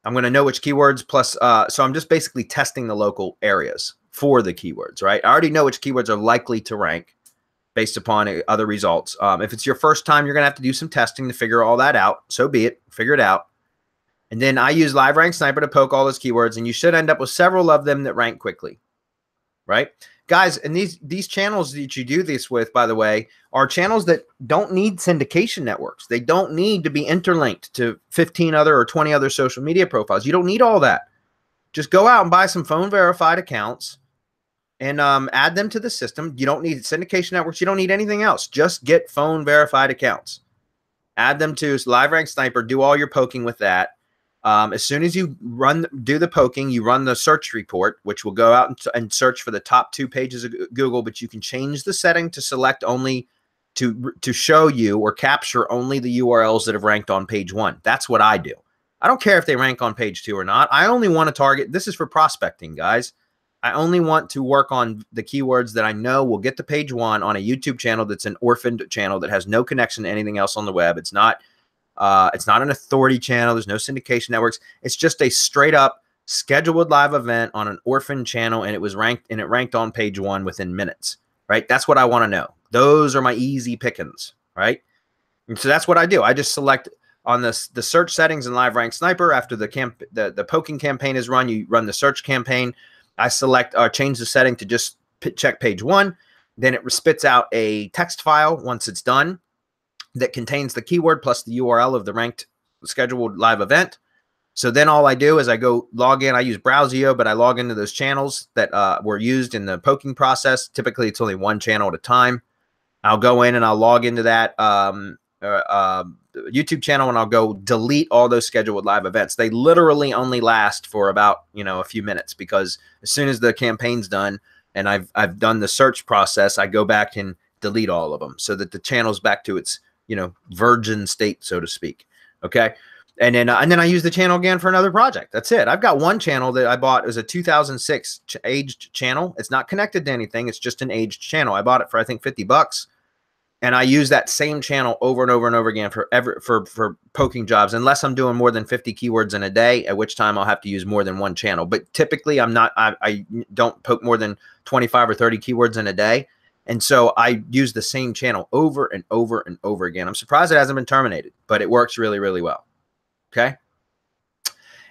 I'm going to know which keywords plus, so I'm just basically testing the local areas for the keywords, right? I already know which keywords are likely to rank based upon other results. If it's your first time, you're going to have to do some testing to figure all that out. So be it. Figure it out. And then I use Live Rank Sniper to poke all those keywords, and you should end up with several of them that rank quickly, right? Guys, and these channels that you do this with, by the way, are channels that don't need syndication networks. They don't need to be interlinked to 15 other or 20 other social media profiles. You don't need all that. Just go out and buy some phone verified accounts and add them to the system. You don't need syndication networks. You don't need anything else. Just get phone verified accounts. Add them to Live Rank Sniper. Do all your poking with that. As soon as you do the poking, you run the search report, which will go out and search for the top 2 pages of Google, but you can change the setting to select only to show you or capture only the URLs that have ranked on page 1. That's what I do. I don't care if they rank on page 2 or not. I only want to target, this is for prospecting, guys. I only want to work on the keywords that I know will get to page 1 on a YouTube channel that's an orphaned channel that has no connection to anything else on the web. It's not an authority channel. There's no syndication networks. It's just a straight up scheduled live event on an orphan channel, and it ranked on page 1 within minutes, right? That's what I want to know. Those are my easy pickings, right? And so that's what I do. I just select on the search settings in LiveRank Sniper. After the poking campaign is run, you run the search campaign. I select change the setting to just check page 1. Then it spits out a text file once it's done that contains the keyword plus the URL of the ranked scheduled live event. So then all I do is I go log in. I use Browsio, but I log into those channels that were used in the poking process. Typically, it's only one channel at a time. I'll go in and I'll log into that YouTube channel, and I'll go delete all those scheduled live events. They literally only last for about a few minutes, because as soon as the campaign's done and I've done the search process, I go back and delete all of them so that the channel's back to its virgin state, so to speak. Okay. And then I use the channel again for another project. That's it. I've got one channel that I bought. It was a 2006 aged channel. It's not connected to anything. It's just an aged channel. I bought it for, I think, $50. And I use that same channel over and over and over again for poking jobs, unless I'm doing more than 50 keywords in a day, at which time I'll have to use more than one channel. But typically I don't poke more than 25 or 30 keywords in a day. And so I use the same channel over and over and over again. I'm surprised it hasn't been terminated, but it works really, really well. Okay.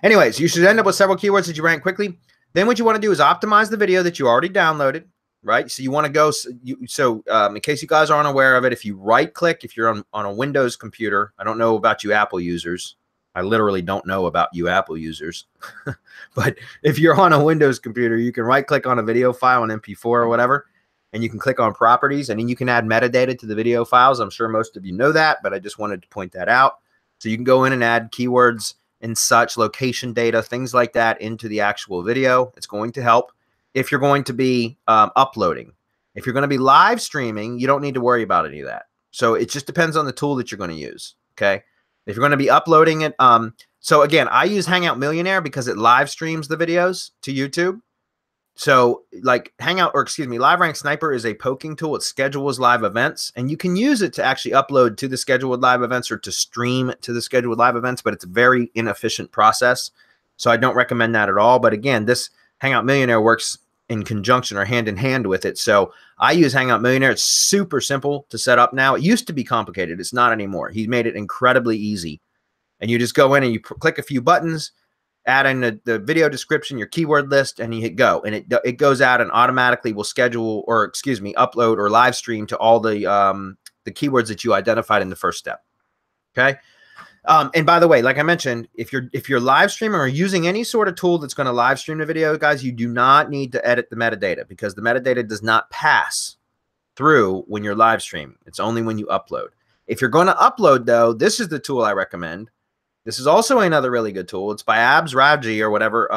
Anyways, you should end up with several keywords that you rank quickly. Then what you want to do is optimize the video that you already downloaded, right? So you want to go, in case you guys aren't aware of it, if you right click, if you're on a Windows computer, I don't know about you Apple users. I literally don't know about you Apple users, but if you're on a Windows computer, you can right click on a video file, an MP4 or whatever, and you can click on properties, and then you can add metadata to the video files. I'm sure most of you know that, but I just wanted to point that out. So you can go in and add keywords and such, location data, things like that into the actual video. It's going to help. If you're going to be uploading, if you're going to be live streaming, you don't need to worry about any of that. So it just depends on the tool that you're going to use. Okay. If you're going to be uploading it. So again, I use Hangout Millionaire because it live streams the videos to YouTube. So like LiveRank Sniper is a poking tool. It schedules live events, and you can use it to actually upload to the scheduled live events or to stream to the scheduled live events, but it's a very inefficient process. So I don't recommend that at all. But again, this Hangout Millionaire works in conjunction or hand in hand with it. So I use Hangout Millionaire. It's super simple to set up now. It used to be complicated. It's not anymore. He's made it incredibly easy. And you just go in and you click a few buttons, add in the video description, your keyword list, and you hit go. And it goes out and automatically will schedule, or upload or live stream to all the keywords that you identified in the first step. Okay. And by the way, like I mentioned, if you're live streaming or using any sort of tool that's going to live stream the video, guys, you do not need to edit the metadata, because the metadata does not pass through when you're live streaming. It's only when you upload. If you're going to upload, though, this is the tool I recommend. This is also another really good tool. It's by Abs Raji or whatever.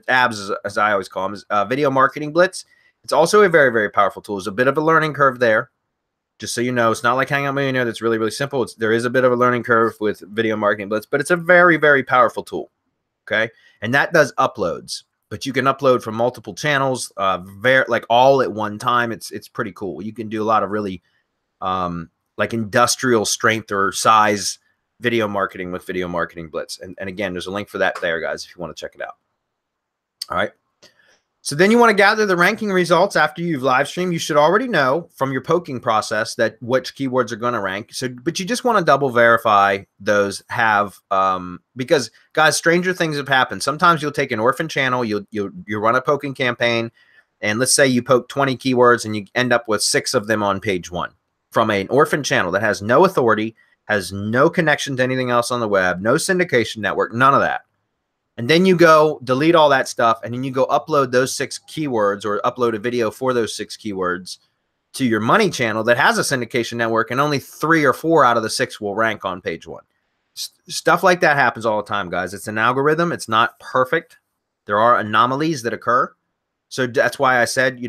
Abs, as I always call him, is Video Marketing Blitz. It's also a very, very powerful tool. There's a bit of a learning curve there. Just so you know, it's not like Hangout Millionaire that's really, really simple. There is a bit of a learning curve with Video Marketing Blitz, but it's a very, very powerful tool. Okay. And that does uploads, but you can upload from multiple channels, like all at one time. It's pretty cool. You can do a lot of really like industrial strength or size video marketing with Video Marketing Blitz. And again, there's a link for that there, guys, if you want to check it out. All right. So then you want to gather the ranking results after you've live streamed. You should already know from your poking process that which keywords are going to rank. So, but you just want to double verify those have, because guys, stranger things have happened. Sometimes you'll take an orphan channel, you run a poking campaign, and let's say you poke 20 keywords and you end up with 6 of them on page 1 from an orphan channel that has no authority, has no connection to anything else on the web, no syndication network, none of that. And then you go delete all that stuff, and then you go upload those 6 keywords or upload a video for those 6 keywords to your money channel that has a syndication network, and only 3 or 4 out of the 6 will rank on page 1. Stuff like that happens all the time, guys. It's an algorithm. It's not perfect. There are anomalies that occur. So that's why I said,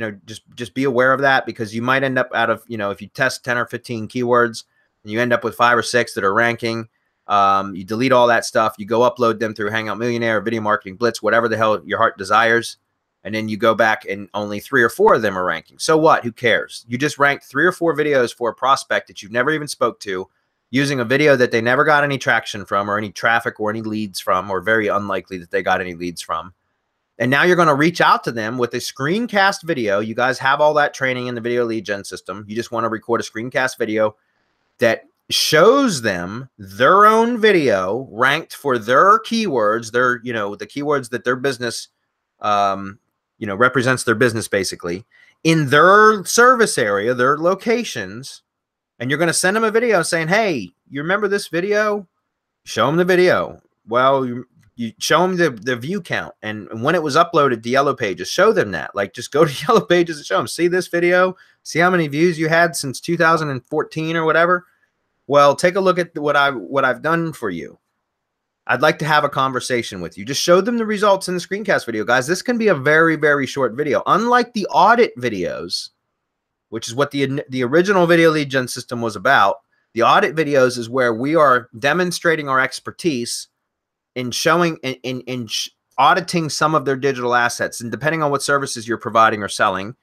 just be aware of that, because you might end up out of, if you test 10 or 15 keywords, and you end up with 5 or 6 that are ranking. You delete all that stuff. You go upload them through Hangout Millionaire, Video Marketing Blitz, whatever the hell your heart desires. And then you go back and only 3 or 4 of them are ranking. So what? Who cares? You just ranked 3 or 4 videos for a prospect that you've never even spoke to, using a video that they never got any traction from or any traffic or any leads from, or very unlikely that they got any leads from. And now you're going to reach out to them with a screencast video. You guys have all that training in the video lead gen system. You just want to record a screencast video that shows them their own video ranked for their keywords, their, the keywords that their business, represents their business basically in their service area, their locations. And you're going to send them a video saying, hey, you remember this video? Show them the video. Well, you show them the view count. And when it was uploaded to Yellow Pages, show them that. Like, just go to Yellow Pages and show them, see this video? See how many views you had since 2014 or whatever? Well, take a look at what I've done for you. I'd like to have a conversation with you. Just show them the results in the screencast video. Guys, this can be a very, very short video. Unlike the audit videos, which is what the original video lead gen system was about, the audit videos is where we are demonstrating our expertise in showing in auditing some of their digital assets. And depending on what services you're providing or selling,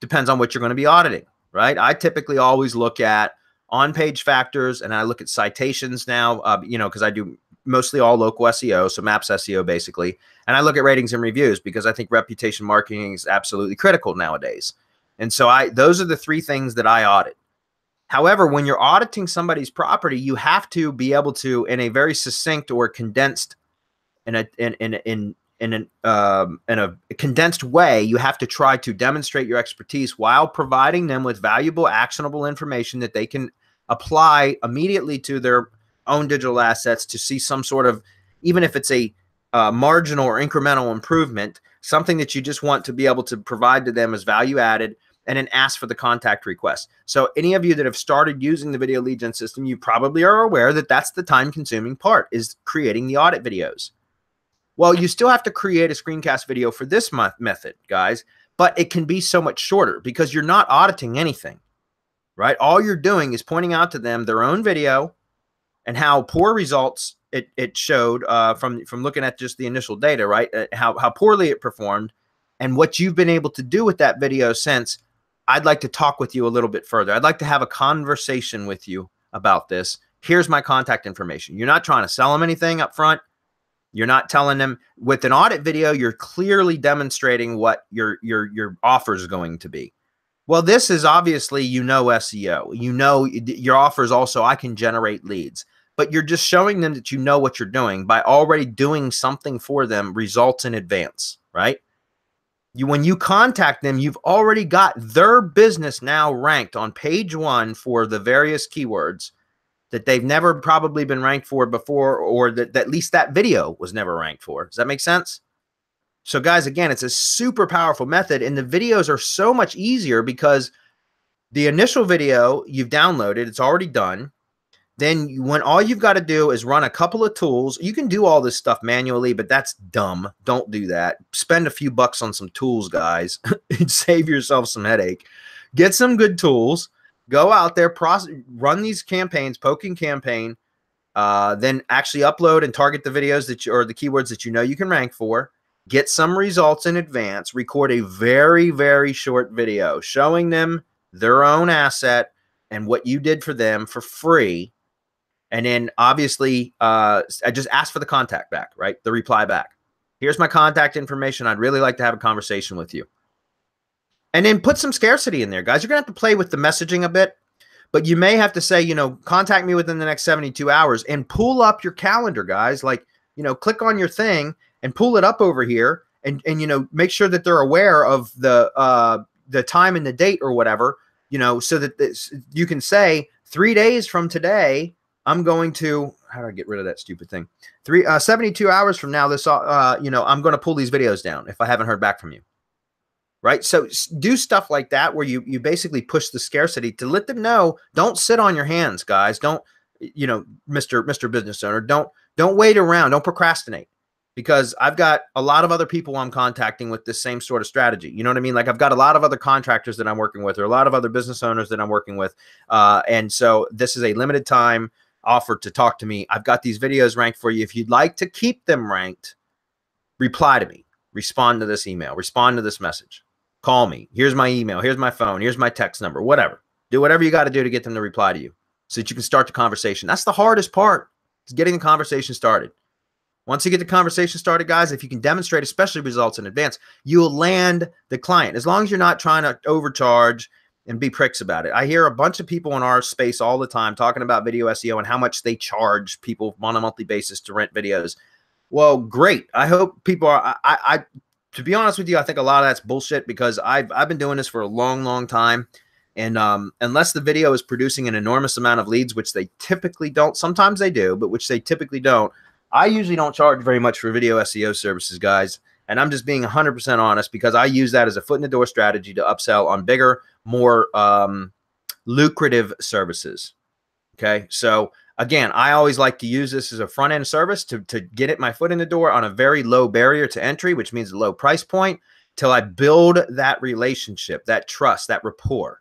depends on what you're going to be auditing, right? I typically always look at on-page factors, and I look at citations now, because I do mostly all local SEO, so Maps SEO basically. And I look at ratings and reviews because I think reputation marketing is absolutely critical nowadays. And so those are the three things that I audit. However, when you're auditing somebody's property, you have to be able to, in a very succinct or condensed, in a condensed way, you have to try to demonstrate your expertise while providing them with valuable, actionable information that they can apply immediately to their own digital assets to see some sort of, even if it's a marginal or incremental improvement, something that you just want to be able to provide to them as value added, and then ask for the contact request. So any of you that have started using the video lead gen system, you probably are aware that that's the time consuming part, is creating the audit videos. Well, you still have to create a screencast video for this method, guys, but it can be so much shorter because you're not auditing anything, right? All you're doing is pointing out to them their own video and how poor results it showed from looking at just the initial data, right? How poorly it performed and what you've been able to do with that video since. I'd like to talk with you a little bit further. I'd like to have a conversation with you about this. Here's my contact information. You're not trying to sell them anything up front. You're not telling them. With an audit video, you're clearly demonstrating what your offer is going to be. Well, this is obviously, SEO. Your offer is also, I can generate leads. But you're just showing them that you know what you're doing by already doing something for them, results in advance, right? When you contact them, you've already got their business now ranked on page 1 for the various keywords that they've never probably been ranked for before, or that at least that video was never ranked for. Does that make sense? So guys, again, it's a super powerful method, and the videos are so much easier because the initial video you've downloaded, it's already done. Then when all you've got to do is run a couple of tools, you can do all this stuff manually, but that's dumb. Don't do that. Spend a few bucks on some tools, guys, and save yourself some headache. Get some good tools. Go out there, run these campaigns, poking campaign, then actually upload and target the videos or the keywords that you can rank for. Get some results in advance. Record a very, very short video showing them their own asset and what you did for them for free. And then obviously, I just ask for the contact back, right? The reply back. Here's my contact information. I'd really like to have a conversation with you. And then put some scarcity in there, guys. You're going to have to play with the messaging a bit, but you may have to say, contact me within the next 72 hours and pull up your calendar, guys. Like, click on your thing and pull it up over here and make sure that they're aware of the time and the date or whatever, so that you can say 3 days from today, I'm going to, how do I get rid of that stupid thing? 72 hours from now, I'm going to pull these videos down if I haven't heard back from you. Right? So do stuff like that where you basically push the scarcity to let them know, don't sit on your hands, guys. Don't, Mr. Business Owner, don't wait around. Don't procrastinate, because I've got a lot of other people I'm contacting with this same sort of strategy. You know what I mean? Like, I've got a lot of other contractors that I'm working with, or a lot of other business owners that I'm working with. And so this is a limited time offer to talk to me. I've got these videos ranked for you. If you'd like to keep them ranked, reply to me, respond to this email, respond to this message, call me. Here's my email. Here's my phone. Here's my text number, whatever. Do whatever you got to do to get them to reply to you so that you can start the conversation. That's the hardest part, is getting the conversation started. Once you get the conversation started, guys, if you can demonstrate, especially results in advance, you'll land the client, as long as you're not trying to overcharge and be pricks about it. I hear a bunch of people in our space all the time talking about video SEO and how much they charge people on a monthly basis to rent videos. Well, great. I hope people are, to be honest with you, I think a lot of that's bullshit, because I've been doing this for a long, long time. And unless the video is producing an enormous amount of leads, which they typically don't, sometimes they do, but which they typically don't, I usually don't charge very much for video SEO services, guys. And I'm just being 100% honest, because I use that as a foot in the door strategy to upsell on bigger, more lucrative services. Okay. So again, I always like to use this as a front end service to get it my foot in the door on a very low barrier to entry, which means a low price point, till I build that relationship, that trust, that rapport.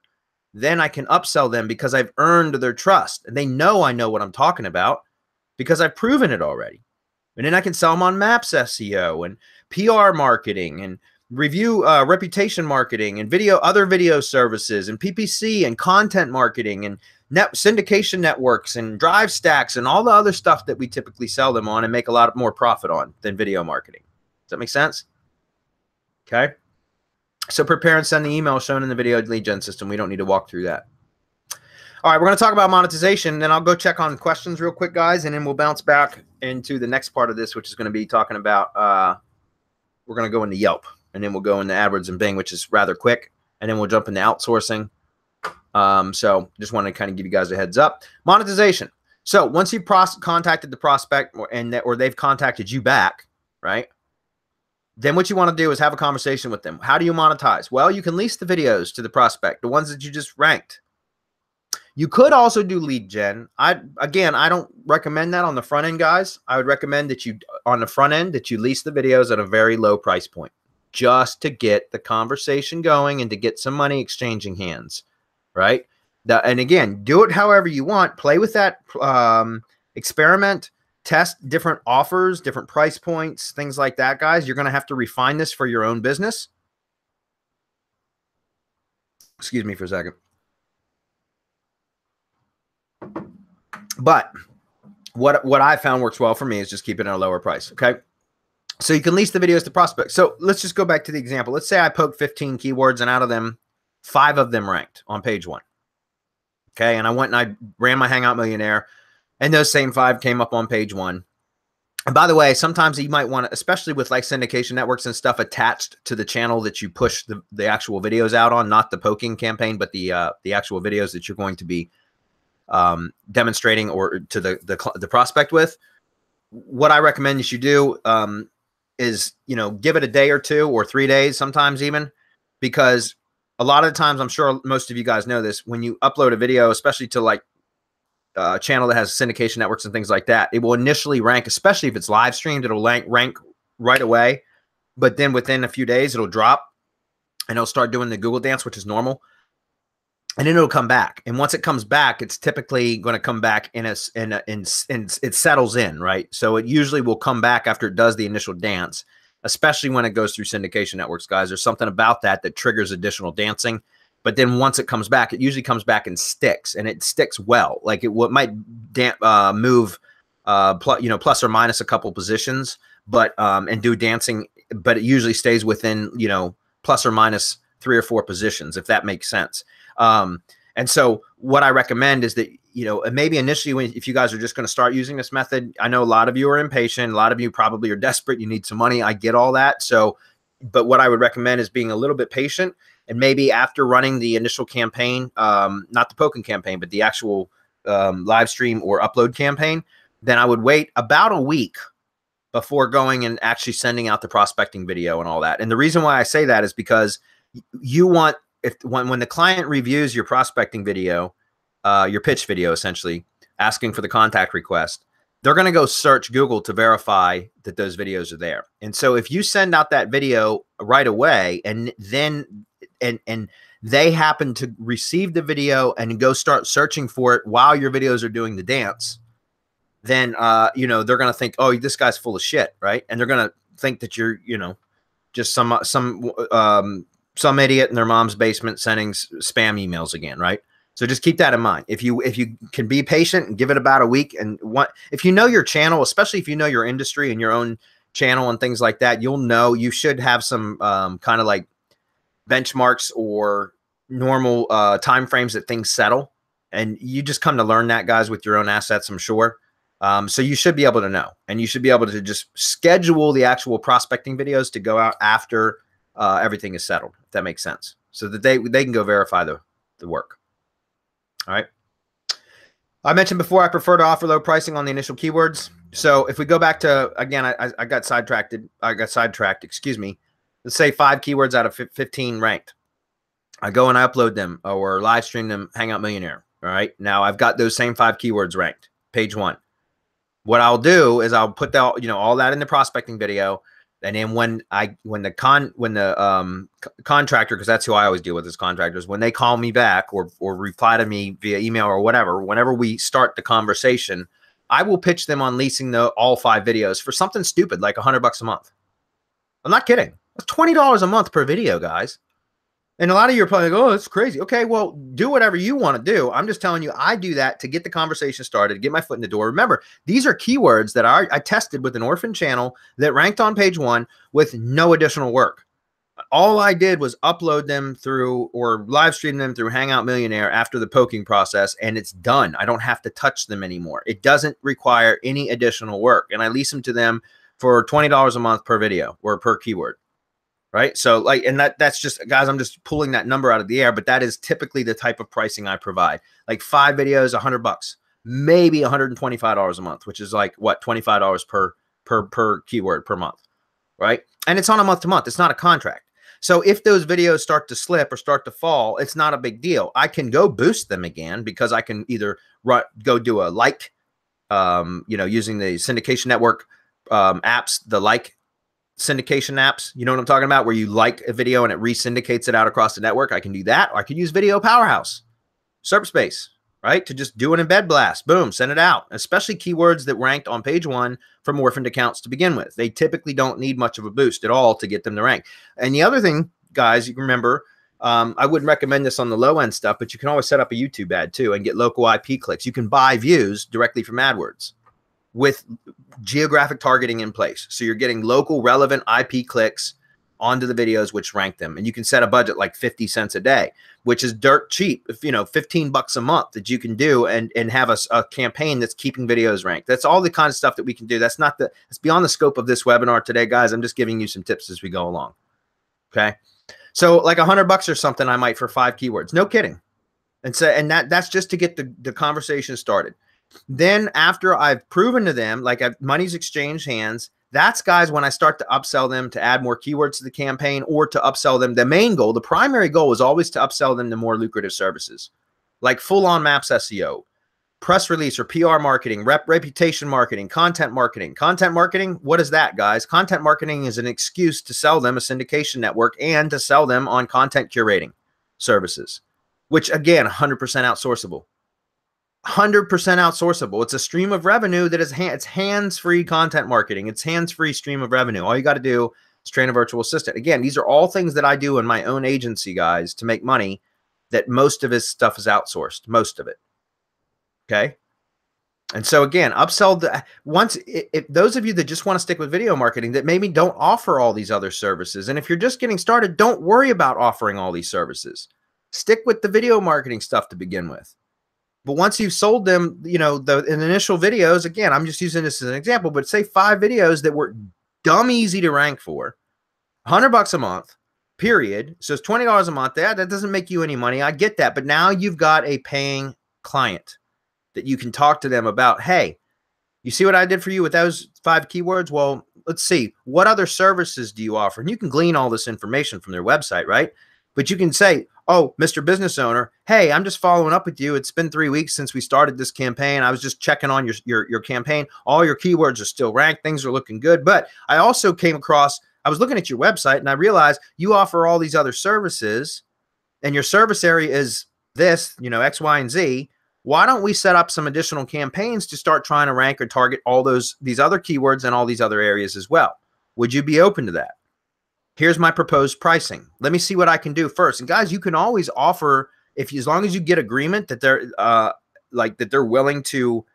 Then I can upsell them because I've earned their trust, and they know I know what I'm talking about because I've proven it already. And then I can sell them on Maps SEO and PR marketing and review reputation marketing and other video services and PPC and content marketing and syndication networks and drive stacks and all the other stuff that we typically sell them on and make a lot more profit on than video marketing. Does that make sense? Okay. So prepare and send the email shown in the video lead gen system. We don't need to walk through that. All right, we're going to talk about monetization. Then I'll go check on questions real quick, guys, and then we'll bounce back into the next part of this, which is going to be talking about, we're going to go into Yelp, and then we'll go into AdWords and Bing, which is rather quick, and then we'll jump into outsourcing. So just want to kind of give you guys a heads up. Monetization. So once you've contacted the prospect or they've contacted you back, right? Then what you want to do is have a conversation with them. How do you monetize? Well, you can lease the videos to the prospect, the ones that you just ranked. You could also do lead gen. Again, I don't recommend that on the front end, guys. I would recommend that you, on the front end, that you lease the videos at a very low price point, just to get the conversation going and to get some money exchanging hands, right? And again, do it however you want. Play with that, experiment, test different offers, different price points, things like that, guys. You're going to have to refine this for your own business. Excuse me for a second. But what I found works well for me is just keep it at a lower price. Okay. So you can lease the videos to prospects. So let's just go back to the example. Let's say I poked 15 keywords and out of them, 5 of them ranked on page 1. Okay. And I went and I ran my Hangout Millionaire, and those same 5 came up on page 1. And by the way, sometimes you might want to, especially with like syndication networks and stuff attached to the channel that you push the actual videos out on, not the poking campaign, but the actual videos that you're going to be demonstrating or to the prospect with. What I recommend you should do is, you know, give it a day or 2 or 3 days, sometimes even, because a lot of the times, I'm sure most of you guys know this, when you upload a video, especially to like a channel that has syndication networks and things like that, it will initially rank, especially if it's live streamed, it'll rank right away. But then within a few days, it'll drop and it'll start doing the Google dance, which is normal. And then it'll come back. And once it comes back, it's typically going to come back and it settles in, right? So it usually will come back after it does the initial dance, especially when it goes through syndication networks, guys. There's something about that triggers additional dancing. But then once it comes back, it usually comes back and sticks, and it sticks well. Like it might move, plus or minus a couple positions, but and do dancing, but it usually stays within, plus or minus 3 or 4 positions, if that makes sense. And so what I recommend is that, maybe initially if you guys are just going to start using this method, I know a lot of you are impatient. A lot of you probably are desperate. You need some money. I get all that. So, but what I would recommend is being a little bit patient, and maybe after running the initial campaign, not the poking campaign, but the actual, live stream or upload campaign, then I would wait about a week before going and actually sending out the prospecting video and all that. And the reason why I say that is because you want, when the client reviews your prospecting video, your pitch video, essentially asking for the contact request, they're going to go search Google to verify that those videos are there. And so if you send out that video right away, and then and they happen to receive the video and go start searching for it while your videos are doing the dance, then they're going to think, oh, this guy's full of shit, right? And they're going to think that you're, just some idiot in their mom's basement sending spam emails again, right? So just keep that in mind. If you can be patient and give it about a week, and if you know your channel, especially if you know your industry and your own channel and things like that, you'll know you should have some kind of like benchmarks or normal time frames that things settle. And you just come to learn that, guys, with your own assets, I'm sure. So you should be able to know, and you should be able to just schedule the actual prospecting videos to go out after everything is settled, if that makes sense, so that they can go verify the work. All right. I mentioned before, I prefer to offer low pricing on the initial keywords. So if we go back to, again, I got sidetracked, excuse me. Let's say 5 keywords out of 15 ranked. I go and I upload them or live stream them, Hangout Millionaire. All right. Now I've got those same 5 keywords ranked, page 1. What I'll do is I'll put that, all that in the prospecting video. And then when the contractor, because that's who I always deal with, is contractors, when they call me back or reply to me via email or whatever, whenever we start the conversation, I will pitch them on leasing all 5 videos for something stupid like $100 a month. I'm not kidding. That's $20 a month per video, guys. And a lot of you are probably like, oh, that's crazy. Okay, well, do whatever you want to do. I'm just telling you, I do that to get the conversation started, get my foot in the door. Remember, these are keywords that I tested with an orphan channel that ranked on page 1 with no additional work. All I did was upload them through or live stream them through Hangout Millionaire after the poking process, and it's done. I don't have to touch them anymore. It doesn't require any additional work, and I lease them to them for $20 a month per video or per keyword. Right. So and that's just, guys, I'm just pulling that number out of the air, but that is typically the type of pricing I provide. Like 5 videos, $100, maybe $125 a month, which is like what, $25 per keyword per month. Right. And it's on a month to month. It's not a contract. So if those videos start to slip or start to fall, it's not a big deal. I can go boost them again because I can either go do a like, using the syndication network apps, the like syndication apps, you know what I'm talking about, where you like a video and it re-syndicates it out across the network. I can do that, or I could use Video Powerhouse, SerpSpace, right, to just do an embed blast, boom, send it out. Especially keywords that ranked on page 1 from orphaned accounts to begin with. They typically don't need much of a boost at all to get them to rank. And the other thing, guys, you can remember, I wouldn't recommend this on the low end stuff, but you can always set up a YouTube ad too and get local IP clicks. You can buy views directly from AdWords with geographic targeting in place. So you're getting local relevant IP clicks onto the videos, which rank them. And you can set a budget like 50 cents a day, which is dirt cheap. If, $15 a month that you can do and have a campaign that's keeping videos ranked. That's all the kind of stuff that we can do. It's beyond the scope of this webinar today, guys. I'm just giving you some tips as we go along. Okay. So like $100 or something, I might for 5 keywords. No kidding. And so, that's just to get the conversation started. Then after I've proven to them, like money's exchanged hands, that's, guys, when I start to upsell them to add more keywords to the campaign or to upsell them. The main goal, the primary goal is always to upsell them to more lucrative services, like full-on Maps SEO, press release or PR marketing, reputation marketing, content marketing. Content marketing, what is that, guys? Content marketing is an excuse to sell them a syndication network and to sell them on content curating services, which, again, 100% outsourceable. 100% outsourceable. It's a stream of revenue that is it's hands-free content marketing. It's hands-free stream of revenue. All you got to do is train a virtual assistant. Again, these are all things that I do in my own agency, guys, to make money, that most of his stuff is outsourced, most of it. Okay. And so again, upsell if those of you that just want to stick with video marketing that maybe don't offer all these other services. And if you're just getting started, don't worry about offering all these services. Stick with the video marketing stuff to begin with. But once you've sold them, in initial videos, again, I'm just using this as an example, but say 5 videos that were dumb easy to rank for, $100 a month, period. So it's $20 a month. That doesn't make you any money. I get that. But now you've got a paying client that you can talk to them about. Hey, you see what I did for you with those 5 keywords? Well, let's see. What other services do you offer? And you can glean all this information from their website, right? But you can say, oh, Mr. Business Owner, hey, I'm just following up with you. It's been 3 weeks since we started this campaign. I was just checking on your campaign. All your keywords are still ranked. Things are looking good. But I also came across, I was looking at your website and I realized you offer all these other services and your service area is this, X, Y, and Z. Why don't we set up some additional campaigns to start trying to rank or target all these other keywords and all these other areas as well? Would you be open to that? Here's my proposed pricing. Let me see what I can do first. And guys, you can always offer as long as you get agreement that they're that they're willing to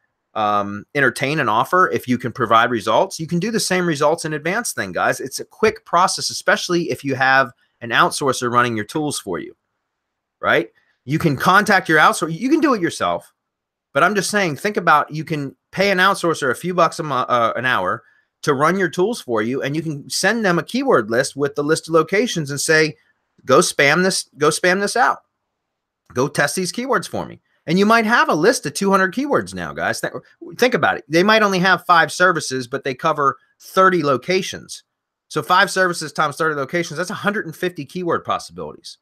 entertain an offer, if you can provide results, you can do the same results in advanced thing, guys. It's a quick process, especially if you have an outsourcer running your tools for you, right? You can contact your outsourcer. You can do it yourself, but I'm just saying, think about, you can pay an outsourcer a few bucks an hour to run your tools for you, and you can send them a keyword list with the list of locations and say, go spam this out. Go test these keywords for me. And you might have a list of 200 keywords now, guys. Think about it. They might only have 5 services, but they cover 30 locations. So 5 services times 30 locations, that's 150 keyword possibilities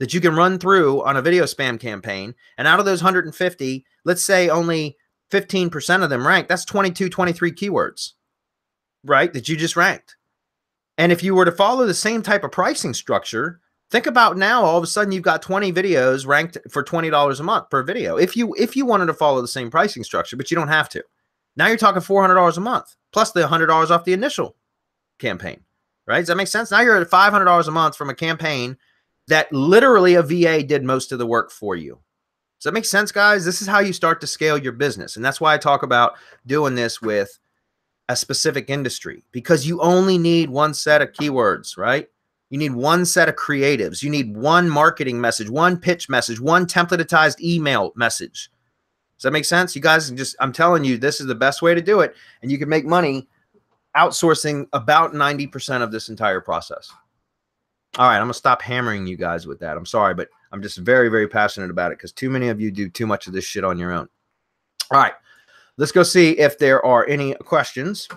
that you can run through on a video spam campaign. And out of those 150, let's say only 15% of them ranked. That's 22, 23 keywords, right, that you just ranked. And if you were to follow the same type of pricing structure, think about now, all of a sudden you've got 20 videos ranked for $20 a month per video. If you wanted to follow the same pricing structure, but you don't have to. Now you're talking $400 a month, plus the $100 off the initial campaign, right? Does that make sense? Now you're at $500 a month from a campaign that literally a VA did most of the work for you. Does that make sense, guys? This is how you start to scale your business. And that's why I talk about doing this with a specific industry, because you only need one set of keywords, right? You need one set of creatives. You need one marketing message, one pitch message, one templatized email message. Does that make sense? You guys I'm telling you, this is the best way to do it. And you can make money outsourcing about 90% of this entire process. All right, I'm going to stop hammering you guys with that. I'm sorry, but I'm just very, very passionate about it because too many of you do too much of this shit on your own. All right, let's go see if there are any questions.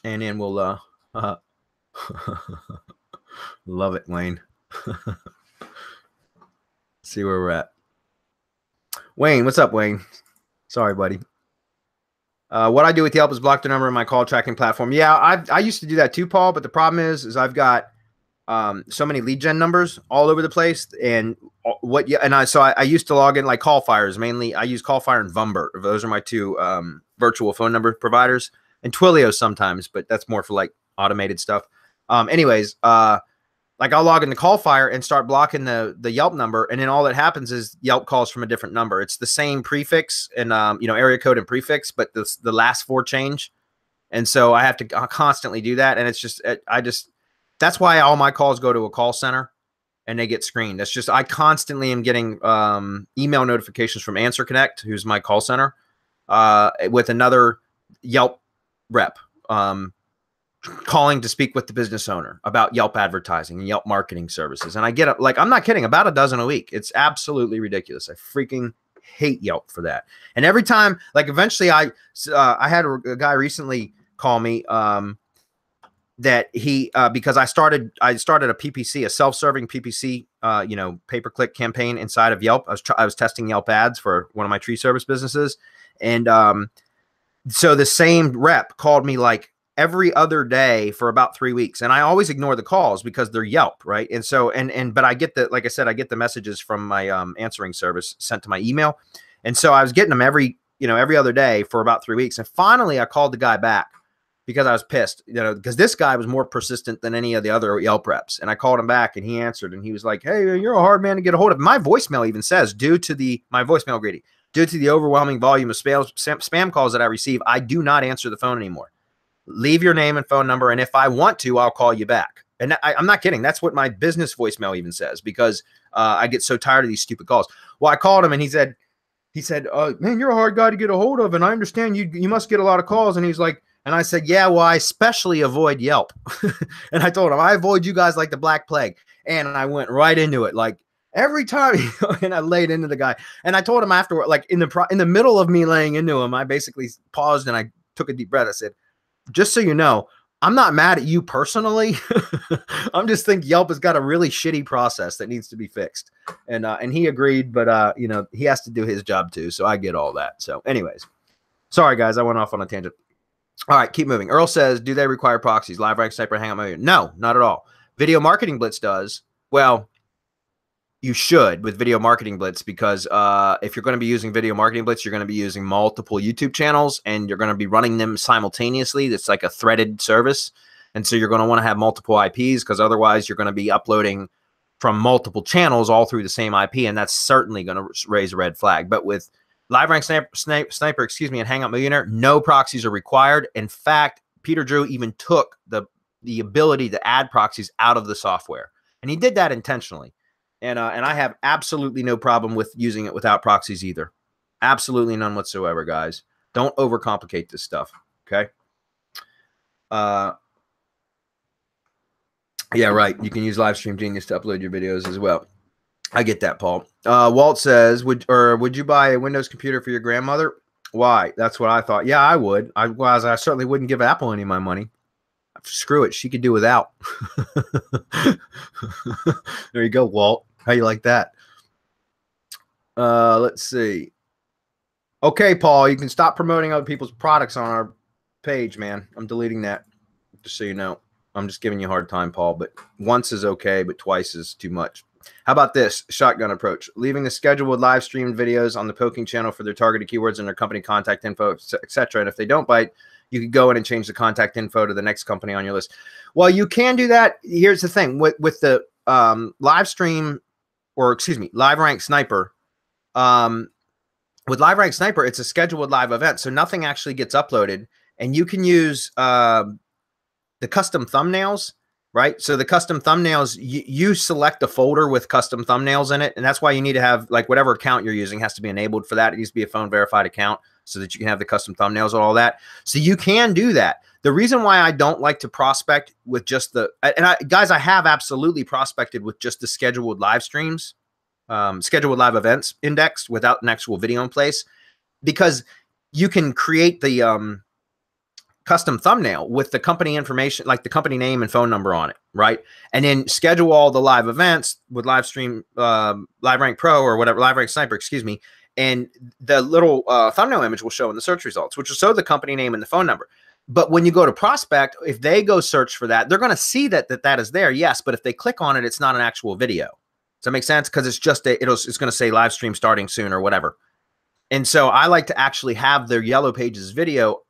And then we'll love it, Wayne. See where we're at. Wayne, what's up, Wayne? Sorry, buddy. What I do with Yelp is block the number in my call tracking platform. Yeah, I used to do that too, Paul. But the problem is I've got so many lead gen numbers all over the place, and I used to log in like Callfires mainly. I use Callfire and Vumbert. Those are my 2 virtual phone number providers, and Twilio sometimes, but that's more for like automated stuff. Anyways, like I'll log into Callfire and start blocking the Yelp number, and then all that happens is Yelp calls from a different number. It's the same prefix and area code and prefix, but the last 4 change, and so I have to constantly do that. And it's just that's why all my calls go to a call center and they get screened. That's just, I constantly am getting email notifications from Answer Connect, who's my call center, with another Yelp rep. Calling to speak with the business owner about Yelp advertising and Yelp marketing services. And I get, like, I'm not kidding, about a dozen a week. It's absolutely ridiculous. I freaking hate Yelp for that. And every time, like, eventually I had a guy recently call me that he, because I started a PPC, a self-serving PPC, pay-per-click campaign inside of Yelp. I was testing Yelp ads for one of my tree service businesses. And so the same rep called me like every other day for about 3 weeks. And I always ignore the calls because they're Yelp, right? And so, but I get like I said, I get the messages from my answering service sent to my email. And so I was getting them every other day for about 3 weeks. And finally I called the guy back because I was pissed, because this guy was more persistent than any of the other Yelp reps. And I called him back and he answered, and he was like, "Hey, you're a hard man to get a hold of." My voicemail even says, my voicemail greeting, due to the overwhelming volume of spam calls that I receive, I do not answer the phone anymore. Leave your name and phone number, and if I want to, I'll call you back. And I'm not kidding. That's what my business voicemail even says, because I get so tired of these stupid calls. Well, I called him, and he said, "Man, you're a hard guy to get a hold of, and I understand you must get a lot of calls." And he's like, and I said, "Yeah, well, I especially avoid Yelp." And I told him, "I avoid you guys like the Black Plague." And I went right into it, like every time, and I laid into the guy. And I told him afterward, like in the middle of me laying into him, I basically paused and I took a deep breath. I said, "Just so you know, I'm not mad at you personally. I'm just think Yelp has got a really shitty process that needs to be fixed." And he agreed, but he has to do his job too. So I get all that. So anyways, sorry guys, I went off on a tangent. All right, keep moving. Earl says, "Do they require proxies? LiveRack, Sniper, Hangout Mode?" No, not at all. Video Marketing Blitz does. Well, you should with Video Marketing Blitz, because if you're going to be using Video Marketing Blitz, you're going to be using multiple YouTube channels and you're going to be running them simultaneously. It's like a threaded service. And so you're going to want to have multiple IPs, because otherwise you're going to be uploading from multiple channels all through the same IP, and that's certainly going to raise a red flag. But with LiveRank Sniper, excuse me, and Hangout Millionaire, no proxies are required. In fact, Peter Drew even took the ability to add proxies out of the software, and he did that intentionally. And I have absolutely no problem with using it without proxies either. Absolutely none whatsoever, guys. Don't overcomplicate this stuff, okay? Yeah, right. You can use Livestream Genius to upload your videos as well. I get that, Paul. Walt says, would you buy a Windows computer for your grandmother? Why? That's what I thought. Yeah, I would. I certainly wouldn't give Apple any of my money. Screw it. She could do without. There you go, Walt. How you like that? Let's see. Okay, Paul, you can stop promoting other people's products on our page, man. I'm deleting that, just so you know. I'm just giving you a hard time, Paul, but once is okay, but twice is too much. How about this shotgun approach? Leaving the scheduled live streamed videos on the poking channel for their targeted keywords and their company contact info, etc. And if they don't bite, you could go in and change the contact info to the next company on your list. Well, you can do that. Here's the thing with the live stream, or excuse me, LiveRank Sniper. With LiveRank Sniper, it's a scheduled live event, so nothing actually gets uploaded, and you can use the custom thumbnails, right? So the custom thumbnails, you select a folder with custom thumbnails in it, and that's why you need to have, like, whatever account you're using has to be enabled for that. It needs to be a phone verified account so that you can have the custom thumbnails and all that. So you can do that. The reason why I don't like to prospect with just the, guys, I have absolutely prospected with just the scheduled live streams, scheduled live events indexed without an actual video in place, because you can create the custom thumbnail with the company information, like the company name and phone number on it, right? And then schedule all the live events with live stream, LiveRank Pro or whatever, LiveRank Sniper, excuse me. And the little thumbnail image will show in the search results, which will show the company name and the phone number. But when you go to prospect, if they go search for that, they're going to see that is there, yes. But if they click on it, it's not an actual video. Does that make sense? Because it's just it's going to say live stream starting soon or whatever. And so I like to actually have their Yellow Pages video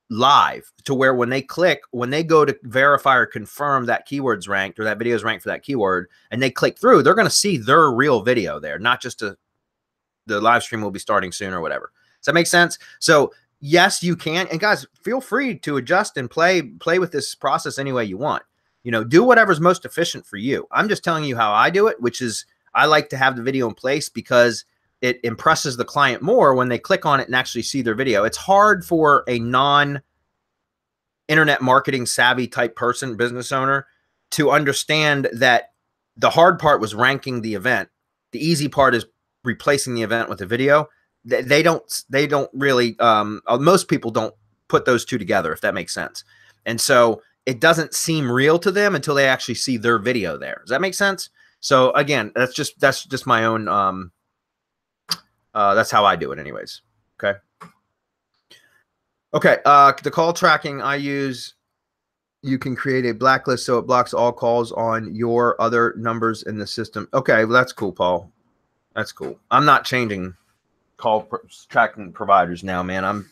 live, to where when they click, when they go to verify or confirm that keyword's ranked or that video is ranked for that keyword, and they click through, they're going to see their real video there, not just the live stream will be starting soon or whatever. Does that make sense? So yes, you can. And guys, feel free to adjust and play with this process any way you want. You know, do whatever's most efficient for you. I'm just telling you how I do it, which is I like to have the video in place because it impresses the client more when they click on it and actually see their video. It's hard for a non-internet marketing savvy type person, business owner, to understand that the hard part was ranking the event. The easy part is replacing the event with a video. They don't really, most people don't put those two together, if that makes sense. And so it doesn't seem real to them until they actually see their video there. Does that make sense? So again, that's just my own, that's how I do it anyways. Okay. Okay. The call tracking I use, you can create a blacklist so it blocks all calls on your other numbers in the system. Okay. Well, that's cool, Paul. That's cool. I'm not changing call tracking providers now, man. I'm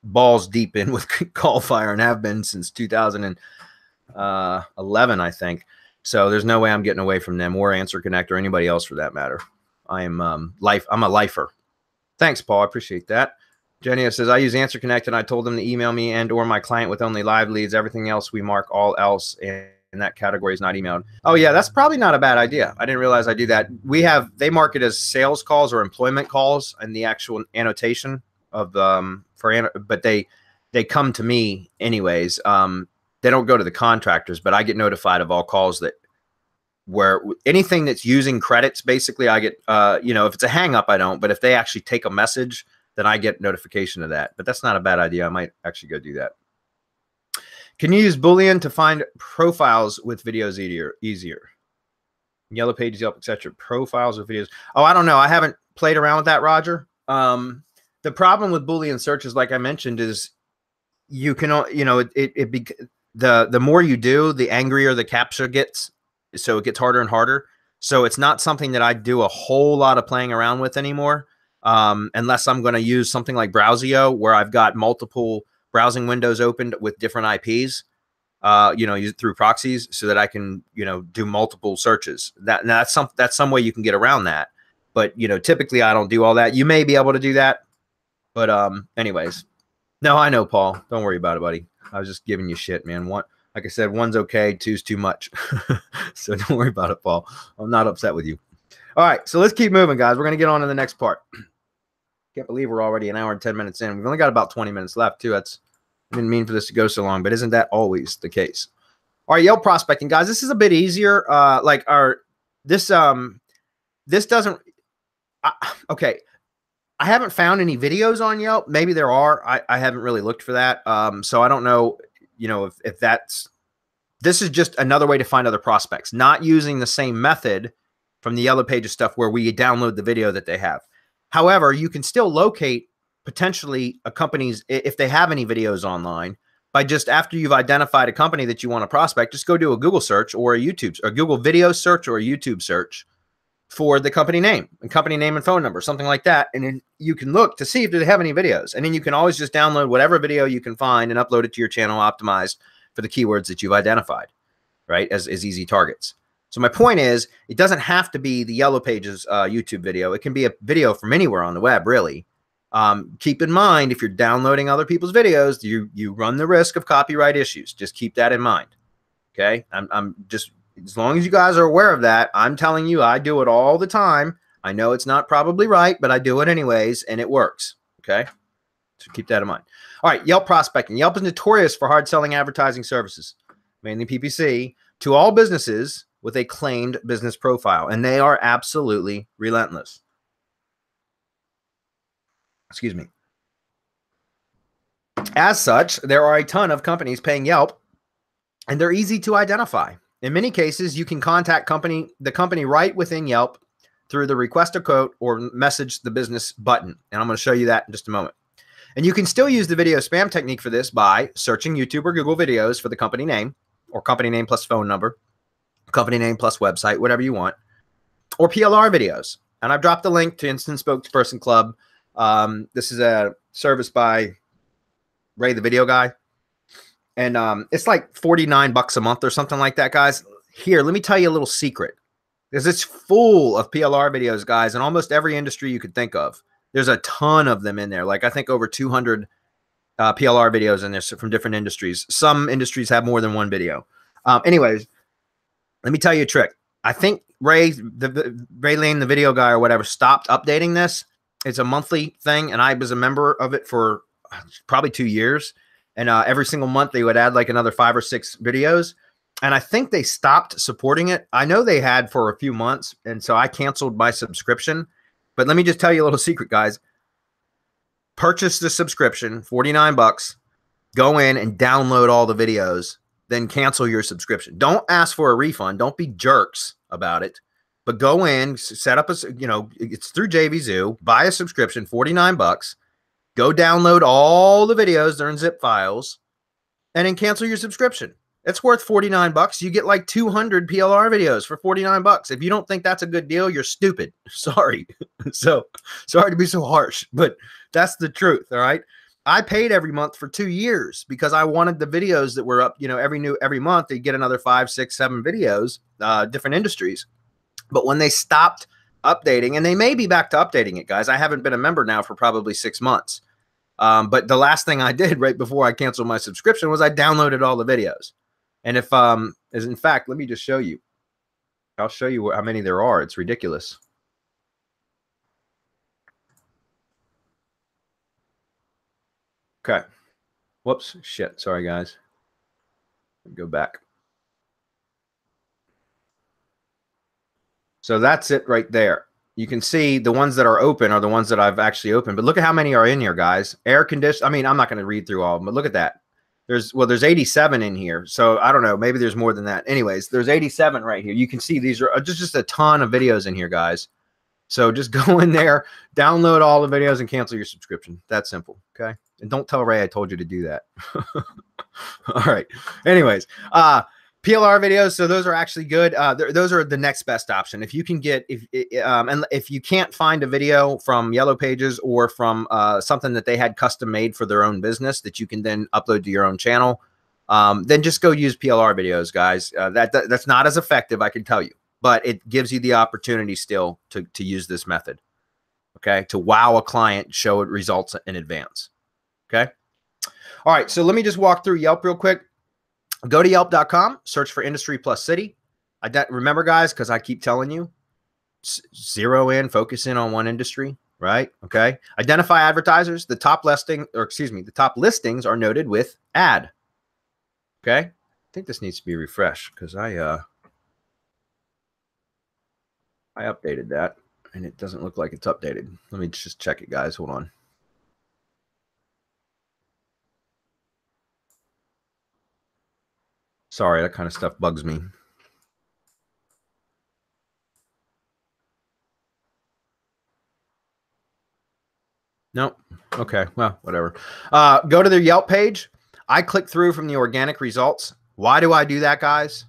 balls deep in with Callfire and have been since 2011, I think. So there's no way I'm getting away from them or Answer Connect or anybody else for that matter. I'm I'm a lifer. Thanks, Paul. I appreciate that. Jenny says, I use Answer Connect and I told them to email me and or my client with only live leads. Everything else we mark all else, and that category is not emailed. Oh yeah, that's probably not a bad idea. I didn't realize I do that. They mark it as sales calls or employment calls and the actual annotation of but they come to me anyways. They don't go to the contractors, but I get notified of all calls where anything that's using credits, basically I get, if it's a hang up, I don't, but if they actually take a message, then I get notification of that. But that's not a bad idea. I might actually go do that. Can you use Boolean to find profiles with videos easier? Yellow Pages, Yelp, etc. Profiles with videos. Oh, I don't know. I haven't played around with that, Roger. The problem with Boolean searches, like I mentioned, is you can, the more you do, the angrier the CAPTCHA gets. So it gets harder and harder. So it's not something that I do a whole lot of playing around with anymore, unless I'm going to use something like Browsio, where I've got multiple browsing windows opened with different IPs. use it through proxies so that I can, do multiple searches. That's some way you can get around that. But, typically I don't do all that. You may be able to do that. But anyways, no, I know, Paul. Don't worry about it, buddy. I was just giving you shit, man. Like I said, one's okay, two's too much. So don't worry about it, Paul. I'm not upset with you. All right, so let's keep moving, guys. We're going to get on to the next part. Can't believe we're already an hour and 10 minutes in. We've only got about 20 minutes left, too. I didn't mean for this to go so long, but isn't that always the case? All right, Yelp prospecting, guys. This is a bit easier. This doesn't. Okay. I haven't found any videos on Yelp. Maybe there are. I haven't really looked for that. So I don't know, if this is just another way to find other prospects, not using the same method from the Yellow Pages stuff where we download the video that they have. However, you can still locate potentially a company's, if they have any videos online, by just after you've identified a company that you want to prospect, just go do a Google search or a Google video search or a YouTube search for the company name and phone number, something like that. And then you can look to see if they have any videos. And then you can always just download whatever video you can find and upload it to your channel optimized for the keywords that you've identified, right, as easy targets. So my point is, it doesn't have to be the Yellow Pages YouTube video. It can be a video from anywhere on the web, really. Keep in mind, if you're downloading other people's videos, you run the risk of copyright issues. Just keep that in mind, okay? I'm just... As long as you guys are aware of that, I'm telling you, I do it all the time. I know it's not probably right, but I do it anyways, and it works. Okay? So keep that in mind. All right, Yelp prospecting. Yelp is notorious for hard-selling advertising services, mainly PPC, to all businesses with a claimed business profile, and they are absolutely relentless. Excuse me. As such, there are a ton of companies paying Yelp, and they're easy to identify. In many cases, you can contact the company right within Yelp through the request a quote or message the business button. And I'm going to show you that in just a moment. And you can still use the video spam technique for this by searching YouTube or Google videos for the company name or company name plus phone number, company name plus website, whatever you want, or PLR videos. And I've dropped the link to Instant Spokesperson Club. This is a service by Ray, the video guy. And it's like $49 a month or something like that, guys. Here, let me tell you a little secret. Because it's full of PLR videos, guys, in almost every industry you could think of. There's a ton of them in there. Like, I think over 200 PLR videos in there from different industries. Some industries have more than one video. Anyways, let me tell you a trick. I think Ray Lane, the video guy or whatever, stopped updating this. It's a monthly thing, and I was a member of it for probably 2 years. And every single month they would add like another 5 or 6 videos. And I think they stopped supporting it. I know they had for a few months. And so I canceled my subscription. But let me just tell you a little secret, guys. Purchase the subscription, $49. Go in and download all the videos. Then cancel your subscription. Don't ask for a refund. Don't be jerks about it. But go in, set up it's through JVZoo. Buy a subscription, $49. Go download all the videos. They're in zip files. And then cancel your subscription. It's worth $49. You get like 200 PLR videos for $49. If you don't think that's a good deal, you're stupid. Sorry. So sorry to be so harsh, but that's the truth. All right. I paid every month for 2 years because I wanted the videos that were up, every month they get another 5, 6, 7 videos, different industries. But when they stopped updating, and they may be back to updating it, guys. I haven't been a member now for probably 6 months. But the last thing I did right before I canceled my subscription was I downloaded all the videos. And if, as in fact, let me just show you. I'll show you how many there are. It's ridiculous. Okay. Whoops. Shit. Sorry, guys. Go back. So that's it right there. You can see the ones that are open are the ones that I've actually opened. But look at how many are in here, guys. Air condition. I mean, I'm not going to read through all of them, but look at that. There's 87 in here. So I don't know. Maybe there's more than that. Anyways, there's 87 right here. You can see these are just a ton of videos in here, guys. So just go in there, download all the videos, and cancel your subscription. That's simple. Okay. And don't tell Ray I told you to do that. All right. Anyways, PLR videos. So those are actually good. Those are the next best option. If you can get, and if you can't find a video from Yellow Pages or from something that they had custom made for their own business that you can then upload to your own channel, then just go use PLR videos, guys. That's not as effective, I can tell you, but it gives you the opportunity still to use this method. Okay, to wow a client, show it results in advance. Okay. All right, so let me just walk through Yelp real quick. Go to yelp.com, search for industry plus city. Remember, guys, because I keep telling you, zero in, focus in on one industry, right? Okay. Identify advertisers. The top listings are noted with ad. Okay. I think this needs to be refreshed because I updated that and it doesn't look like it's updated. Let me just check it, guys. Hold on. Sorry, that kind of stuff bugs me. Nope. Okay. Well, whatever. Go to their Yelp page. I click through from the organic results. Why do I do that, guys?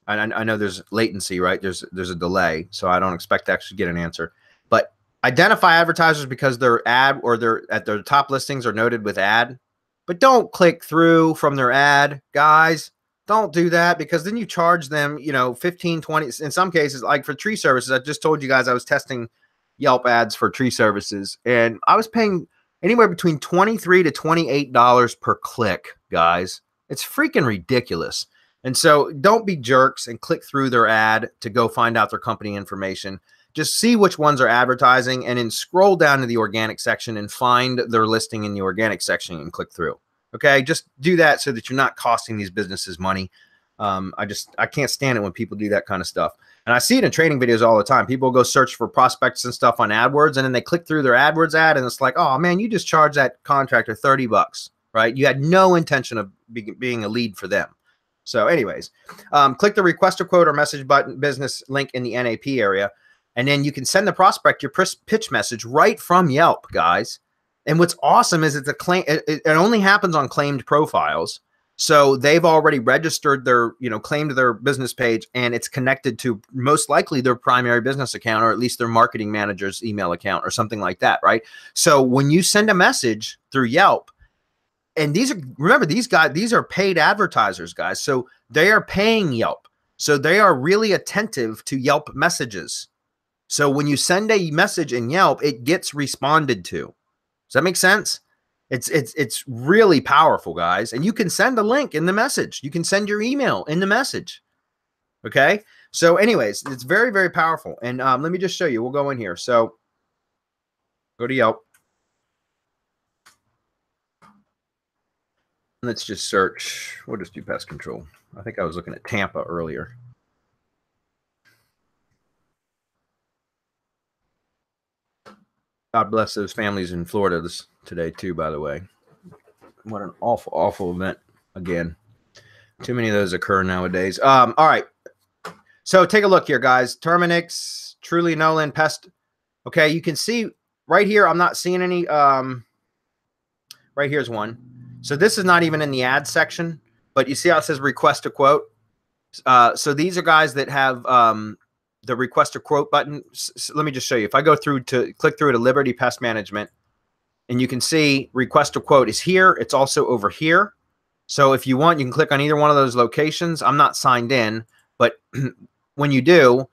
I know there's latency, right? There's a delay, so I don't expect to actually get an answer. But identify advertisers because their ad or their top listings are noted with ad. But don't click through from their ad, guys. Don't do that because then you charge them, 15, 20, in some cases, like for tree services. I just told you guys I was testing Yelp ads for tree services, and I was paying anywhere between $23 to $28 per click, guys. It's freaking ridiculous. And so don't be jerks and click through their ad to go find out their company information. Just see which ones are advertising and then scroll down to the organic section and find their listing in the organic section and click through. Okay, just do that so that you're not costing these businesses money. I can't stand it when people do that kind of stuff. And I see it in training videos all the time. People go search for prospects and stuff on AdWords, and then they click through their AdWords ad, and it's like, oh man, you just charged that contractor $30, right? You had no intention of being a lead for them. So anyways, click the request a quote or message button business link in the NAP area, and then you can send the prospect your pitch message right from Yelp, guys. And what's awesome is it only happens on claimed profiles. So they've already registered their, claimed their business page, and it's connected to most likely their primary business account, or at least their marketing manager's email account or something like that, right? So when you send a message through Yelp, and remember, these are paid advertisers, guys. So they are paying Yelp. So they are really attentive to Yelp messages. So when you send a message in Yelp, it gets responded to. Does that make sense? It's really powerful, guys. And you can send a link in the message. You can send your email in the message. Okay. So anyways, it's very, very powerful. And let me just show you. We'll go in here. So go to Yelp. Let's just search. We'll just do pest control. I think I was looking at Tampa earlier. God bless those families in Florida today too, by the way. What an awful, awful event again. Too many of those occur nowadays. All right. So take a look here, guys. Terminix, Truly Nolan, Pest. Okay, you can see right here, I'm not seeing any. Right here's one. So this is not even in the ad section, but you see how it says request a quote? So these are guys that have the request a quote button. So let me just show you. If I go through to click through to Liberty Pest Management, and you can see request a quote is here. It's also over here. So if you want, you can click on either one of those locations. I'm not signed in, but when you do,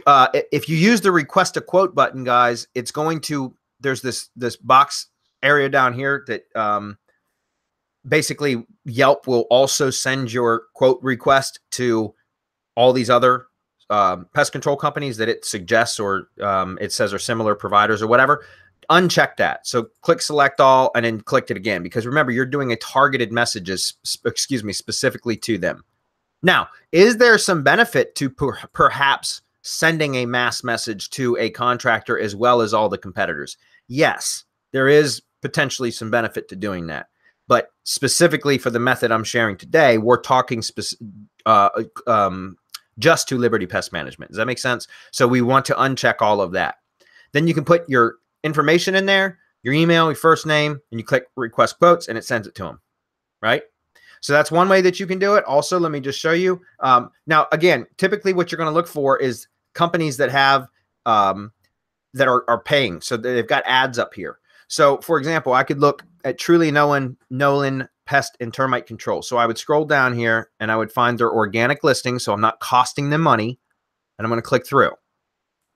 if you use the request a quote button, guys, it's going to, there's this box area down here that basically Yelp will also send your quote request to all these other pest control companies that it suggests or it says are similar providers or whatever. Uncheck that. So click select all and then click it again, because remember, you're doing a targeted messages, specifically to them. Now, is there some benefit to perhaps sending a mass message to a contractor as well as all the competitors? Yes, there is potentially some benefit to doing that. But specifically for the method I'm sharing today, we're talking just to Liberty Pest Management. Does that make sense? So we want to uncheck all of that. Then you can put your information in there, your email, your first name, and you click request quotes and it sends it to them, right? So that's one way that you can do it. Also, let me just show you. Now, again, typically what you're going to look for is companies that have that are paying. So they've got ads up here. So for example, I could look at Truly Nolan pest and termite control. So I would scroll down here and I would find their organic listing. So I'm not costing them money, and I'm going to click through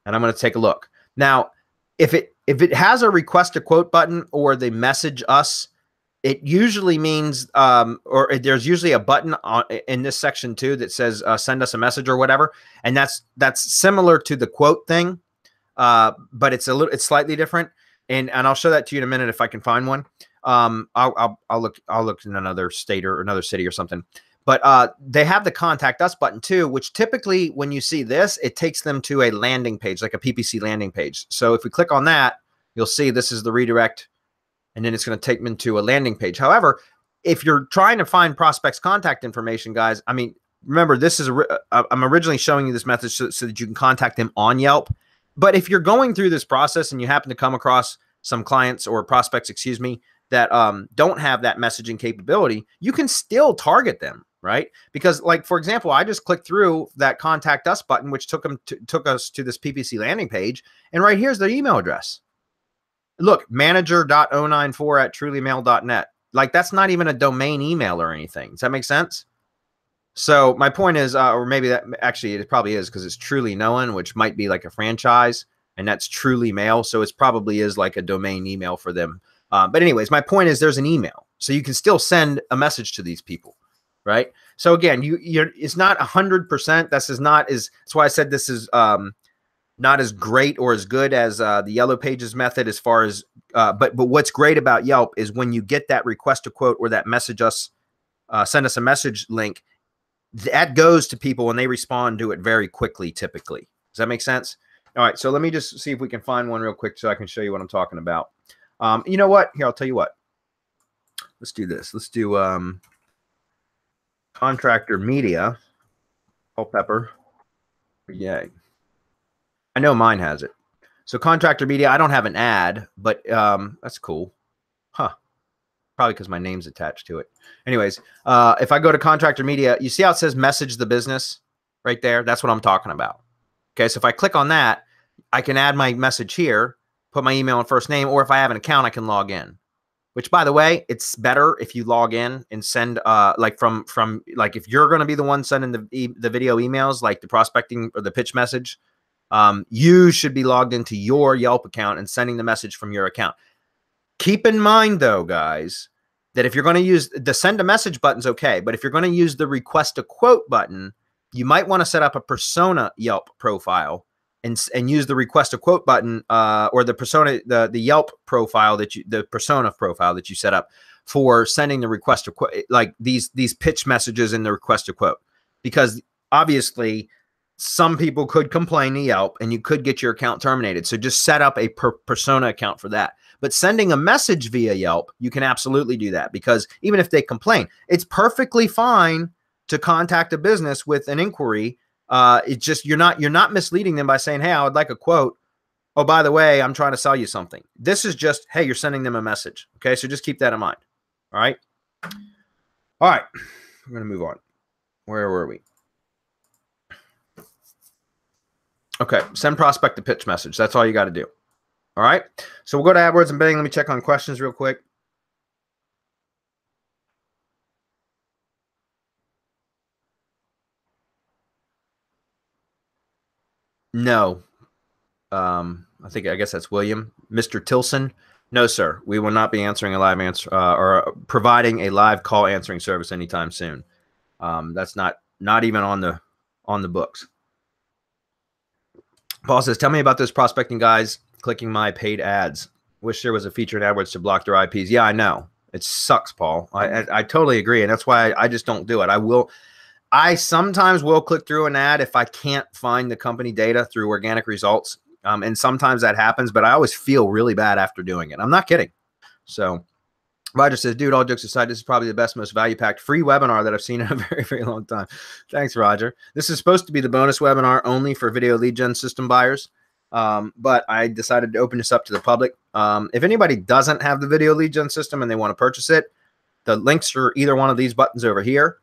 and I'm going to take a look. Now, if it has a request a quote button or they message us, it usually means, or there's usually a button in this section too that says send us a message or whatever, and that's similar to the quote thing, but it's slightly different, and I'll show that to you in a minute if I can find one. I'll look in another state or another city or something, but they have the contact us button too, which typically when you see this, it takes them to a landing page, like a PPC landing page. So if we click on that, you'll see this is the redirect. And then it's going to take them to a landing page. However, if you're trying to find prospects' contact information, guys, I mean, remember, this is I'm originally showing you this method so that you can contact them on Yelp. But if you're going through this process and you happen to come across some clients or prospects, excuse me, that don't have that messaging capability, you can still target them, right? Because, like, for example, I just clicked through that contact us button, which took us to this PPC landing page. And right here's their email address. Look, manager.094@trulymail.net. Like, that's not even a domain email or anything. Does that make sense? So my point is, or maybe that actually it probably is, because it's Truly Known, which might be like a franchise, and that's Truly Mail. So it probably is like a domain email for them. But anyways, my point is there's an email, so you can still send a message to these people, right? So again, it's not 100%. That's why I said this is not as great or as good as the Yellow Pages method as far as, but what's great about Yelp is when you get that request to quote or that message us, send us a message link, that goes to people and they respond to it very quickly, typically. Does that make sense? All right, so let me just see if we can find one real quick so I can show you what I'm talking about. You know what? Here, I'll tell you what. Let's do this. Let's do contractor media, Culpepper. Yay. I know mine has it. So contractor media, I don't have an ad, but that's cool. Huh. Probably because my name's attached to it. Anyways, if I go to contractor media, you see how it says message the business right there? That's what I'm talking about. Okay, so if I click on that, I can add my message here, put my email and first name, or if I have an account, I can log in. Which, by the way, it's better if you log in and send like from like if you're going to be the one sending the video emails, like the prospecting or the pitch message. You should be logged into your Yelp account and sending the message from your account. Keep in mind, though, guys, that if you're going to use the send a message button's okay, but if you're going to use the request a quote button, you might want to set up a persona Yelp profile and use the request a quote button or the persona the Yelp profile the persona profile that you set up for sending the request a quote, like these pitch messages in the request a quote, because obviously some people could complain to Yelp and you could get your account terminated. So just set up a persona account for that. But sending a message via Yelp, you can absolutely do that, because even if they complain, it's perfectly fine to contact a business with an inquiry. It's just you're not misleading them by saying, hey, I would like a quote. Oh, by the way, I'm trying to sell you something. This is just, hey, you're sending them a message. Okay, so just keep that in mind. All right. All right. I'm going to move on. Where were we? Okay, send prospect a pitch message. That's all you got to do. All right, so we'll go to AdWords and bidding. Let me check on questions real quick. No. I guess that's William. Mr. Tilson. No, sir. We will not be answering a live answer or providing a live call answering service anytime soon. That's not even on the books. Paul says, tell me about those prospecting guys clicking my paid ads. Wish there was a feature in AdWords to block their IPs. Yeah, I know. It sucks, Paul. I totally agree. And that's why I just don't do it. I sometimes will click through an ad if I can't find the company data through organic results. And sometimes that happens, but I always feel really bad after doing it. I'm not kidding. So Roger says, dude, all jokes aside, this is probably the best, most value-packed free webinar that I've seen in a very, very long time. Thanks, Roger. This is supposed to be the bonus webinar only for video lead gen system buyers, but I decided to open this up to the public. If anybody doesn't have the video lead gen system and they want to purchase it, the links are either one of these buttons over here.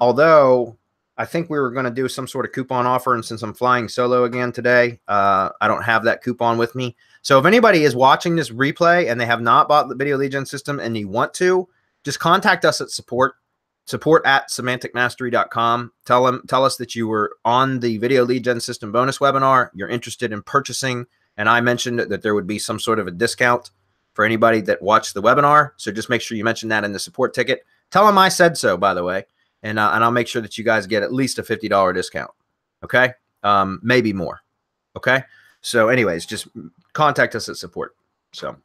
Although I think we were going to do some sort of coupon offer, and since I'm flying solo again today, I don't have that coupon with me. So if anybody is watching this replay and they have not bought the video lead gen system and you want to, just contact us at support at semanticmastery.com. Tell us that you were on the video lead gen system bonus webinar. You're interested in purchasing. And I mentioned that there would be some sort of a discount for anybody that watched the webinar. So just make sure you mention that in the support ticket. Tell them I said so, by the way. And I'll make sure that you guys get at least a $50 discount. Okay. Maybe more. Okay. So anyways, just contact us at support. So,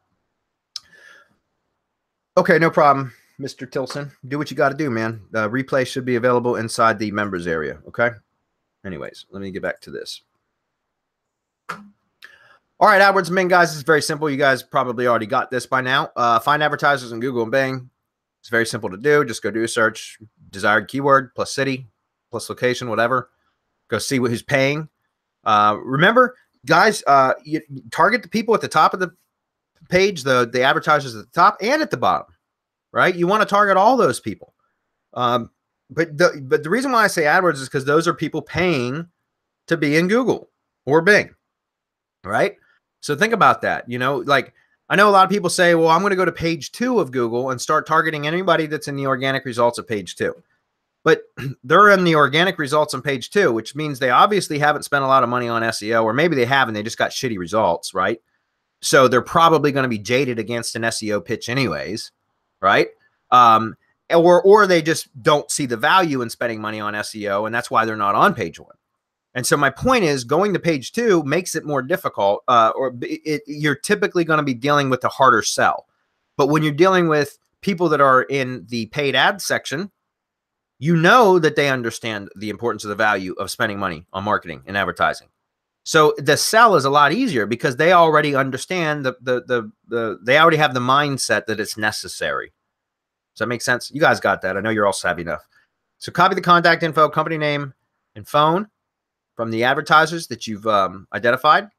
okay, no problem, Mr. Tilson. Do what you got to do, man. The replay should be available inside the members area. Okay. Anyways, let me get back to this. All right, AdWords and Bing, guys, it's very simple. You guys probably already got this by now. Find advertisers in Google and Bing. It's very simple to do. Just go do a search, desired keyword, plus city, plus location, whatever. Go see who's paying. Remember, guys, you target the people at the top of the page, the advertisers at the top and at the bottom, right? You want to target all those people. But the reason why I say AdWords is because those are people paying to be in Google or Bing, right? So think about that. You know, like I know a lot of people say, well, I'm going to go to page 2 of Google and start targeting anybody that's in the organic results of page 2. But they're in the organic results on page 2, which means they obviously haven't spent a lot of money on SEO, or maybe they haven't, they just got shitty results, right? So they're probably going to be jaded against an SEO pitch anyways, right? Or they just don't see the value in spending money on SEO, and that's why they're not on page 1. And so my point is going to page 2 makes it more difficult, you're typically going to be dealing with a harder sell. But when you're dealing with people that are in the paid ad section, you know that they understand the importance of the value of spending money on marketing and advertising. So the sell is a lot easier because they already understand they already have the mindset that it's necessary. Does that make sense? You guys got that. I know you're all savvy enough. So copy the contact info, company name, and phone from the advertisers that you've identified.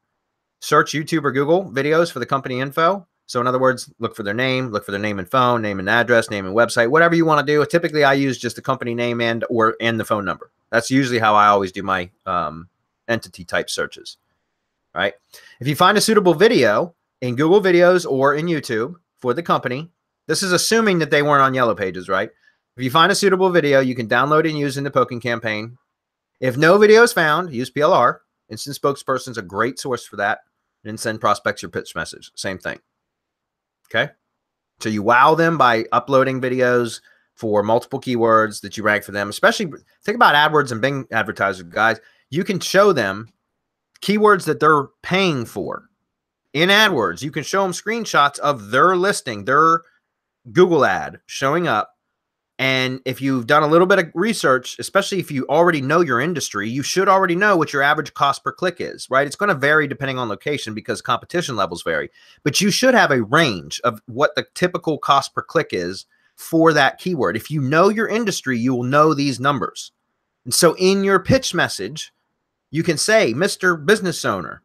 Search YouTube or Google videos for the company info. So in other words, look for their name and phone, name and address, name and website, whatever you want to do. Typically, I use just the company name and the phone number. That's usually how I always do my entity type searches, right? If you find a suitable video in Google Videos or in YouTube for the company, this is assuming that they weren't on Yellow Pages, right? If you find a suitable video, you can download and use in the poking campaign. If no video is found, use PLR. Instant Spokesperson is a great source for that. And send prospects your pitch message. Same thing. Okay. So you wow them by uploading videos for multiple keywords that you rank for them. Especially think about AdWords and Bing advertisers, guys. You can show them keywords that they're paying for in AdWords. You can show them screenshots of their listing, their Google ad showing up. And if you've done a little bit of research, especially if you already know your industry, you should already know what your average cost per click is, right? It's going to vary depending on location because competition levels vary. But you should have a range of what the typical cost per click is for that keyword. If you know your industry, you will know these numbers. And so in your pitch message, you can say, Mr. Business Owner,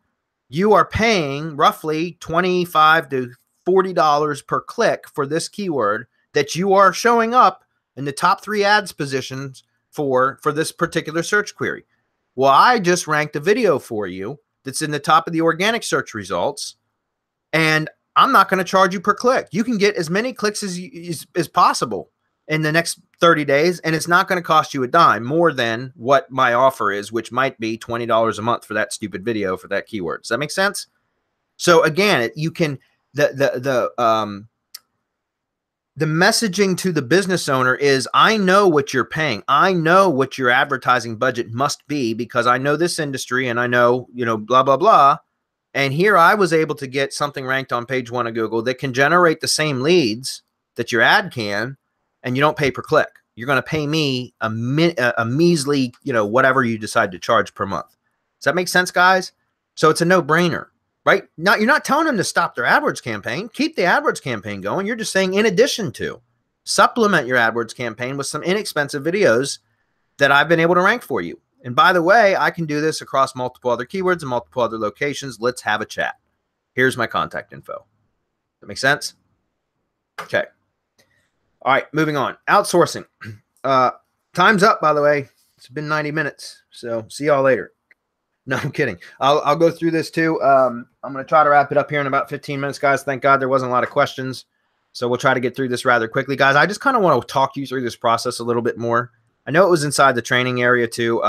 you are paying roughly $25 to $40 per click for this keyword that you are showing up in the top 3 ads positions for this particular search query. Well, I just ranked a video for you that's in the top of the organic search results, and I'm not going to charge you per click. You can get as many clicks as possible in the next 30 days, and it's not going to cost you a dime more than what my offer is, which might be $20 a month for that stupid video for that keyword. Does that make sense? So again, you can the messaging to the business owner is, I know what you're paying. I know what your advertising budget must be because I know this industry and I know, blah, blah, blah. And here I was able to get something ranked on page 1 of Google that can generate the same leads that your ad can, and you don't pay per click. You're going to pay me a measly, whatever you decide to charge per month. Does that make sense, guys? So it's a no-brainer. Right? Now, you're not telling them to stop their AdWords campaign. Keep the AdWords campaign going. You're just saying in addition to, supplement your AdWords campaign with some inexpensive videos that I've been able to rank for you. And by the way, I can do this across multiple other keywords and multiple other locations. Let's have a chat. Here's my contact info. That make sense? Okay. All right, moving on. Outsourcing. Time's up, by the way. It's been 90 minutes. So see y'all later. No, I'm kidding. I'll go through this too. I'm going to try to wrap it up here in about 15 minutes, guys. Thank God there wasn't a lot of questions. So we'll try to get through this rather quickly, guys. I just kind of want to talk you through this process a little bit more. I know it was inside the training area too,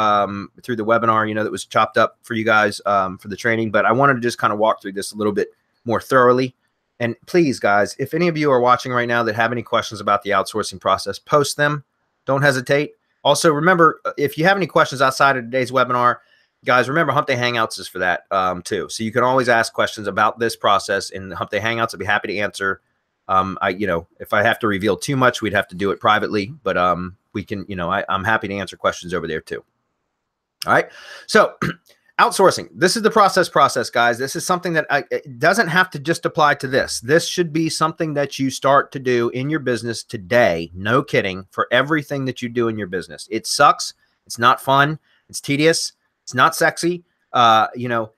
through the webinar, you know, that was chopped up for you guys for the training, but I wanted to just kind of walk through this a little bit more thoroughly. And please, guys, if any of you are watching right now that have any questions about the outsourcing process, post them. Don't hesitate. Also, remember, if you have any questions outside of today's webinar, guys, remember Hump Day Hangouts is for that too. So you can always ask questions about this process in the Hump Day Hangouts. I'll be happy to answer. You know, if I have to reveal too much, we'd have to do it privately, but we can, you know, I'm happy to answer questions over there too. All right. So outsourcing, this is the process, guys. This is something that it doesn't have to just apply to this. This should be something that you start to do in your business today. No kidding, for everything that you do in your business. It sucks. It's not fun. It's tedious. It's not sexy. You know,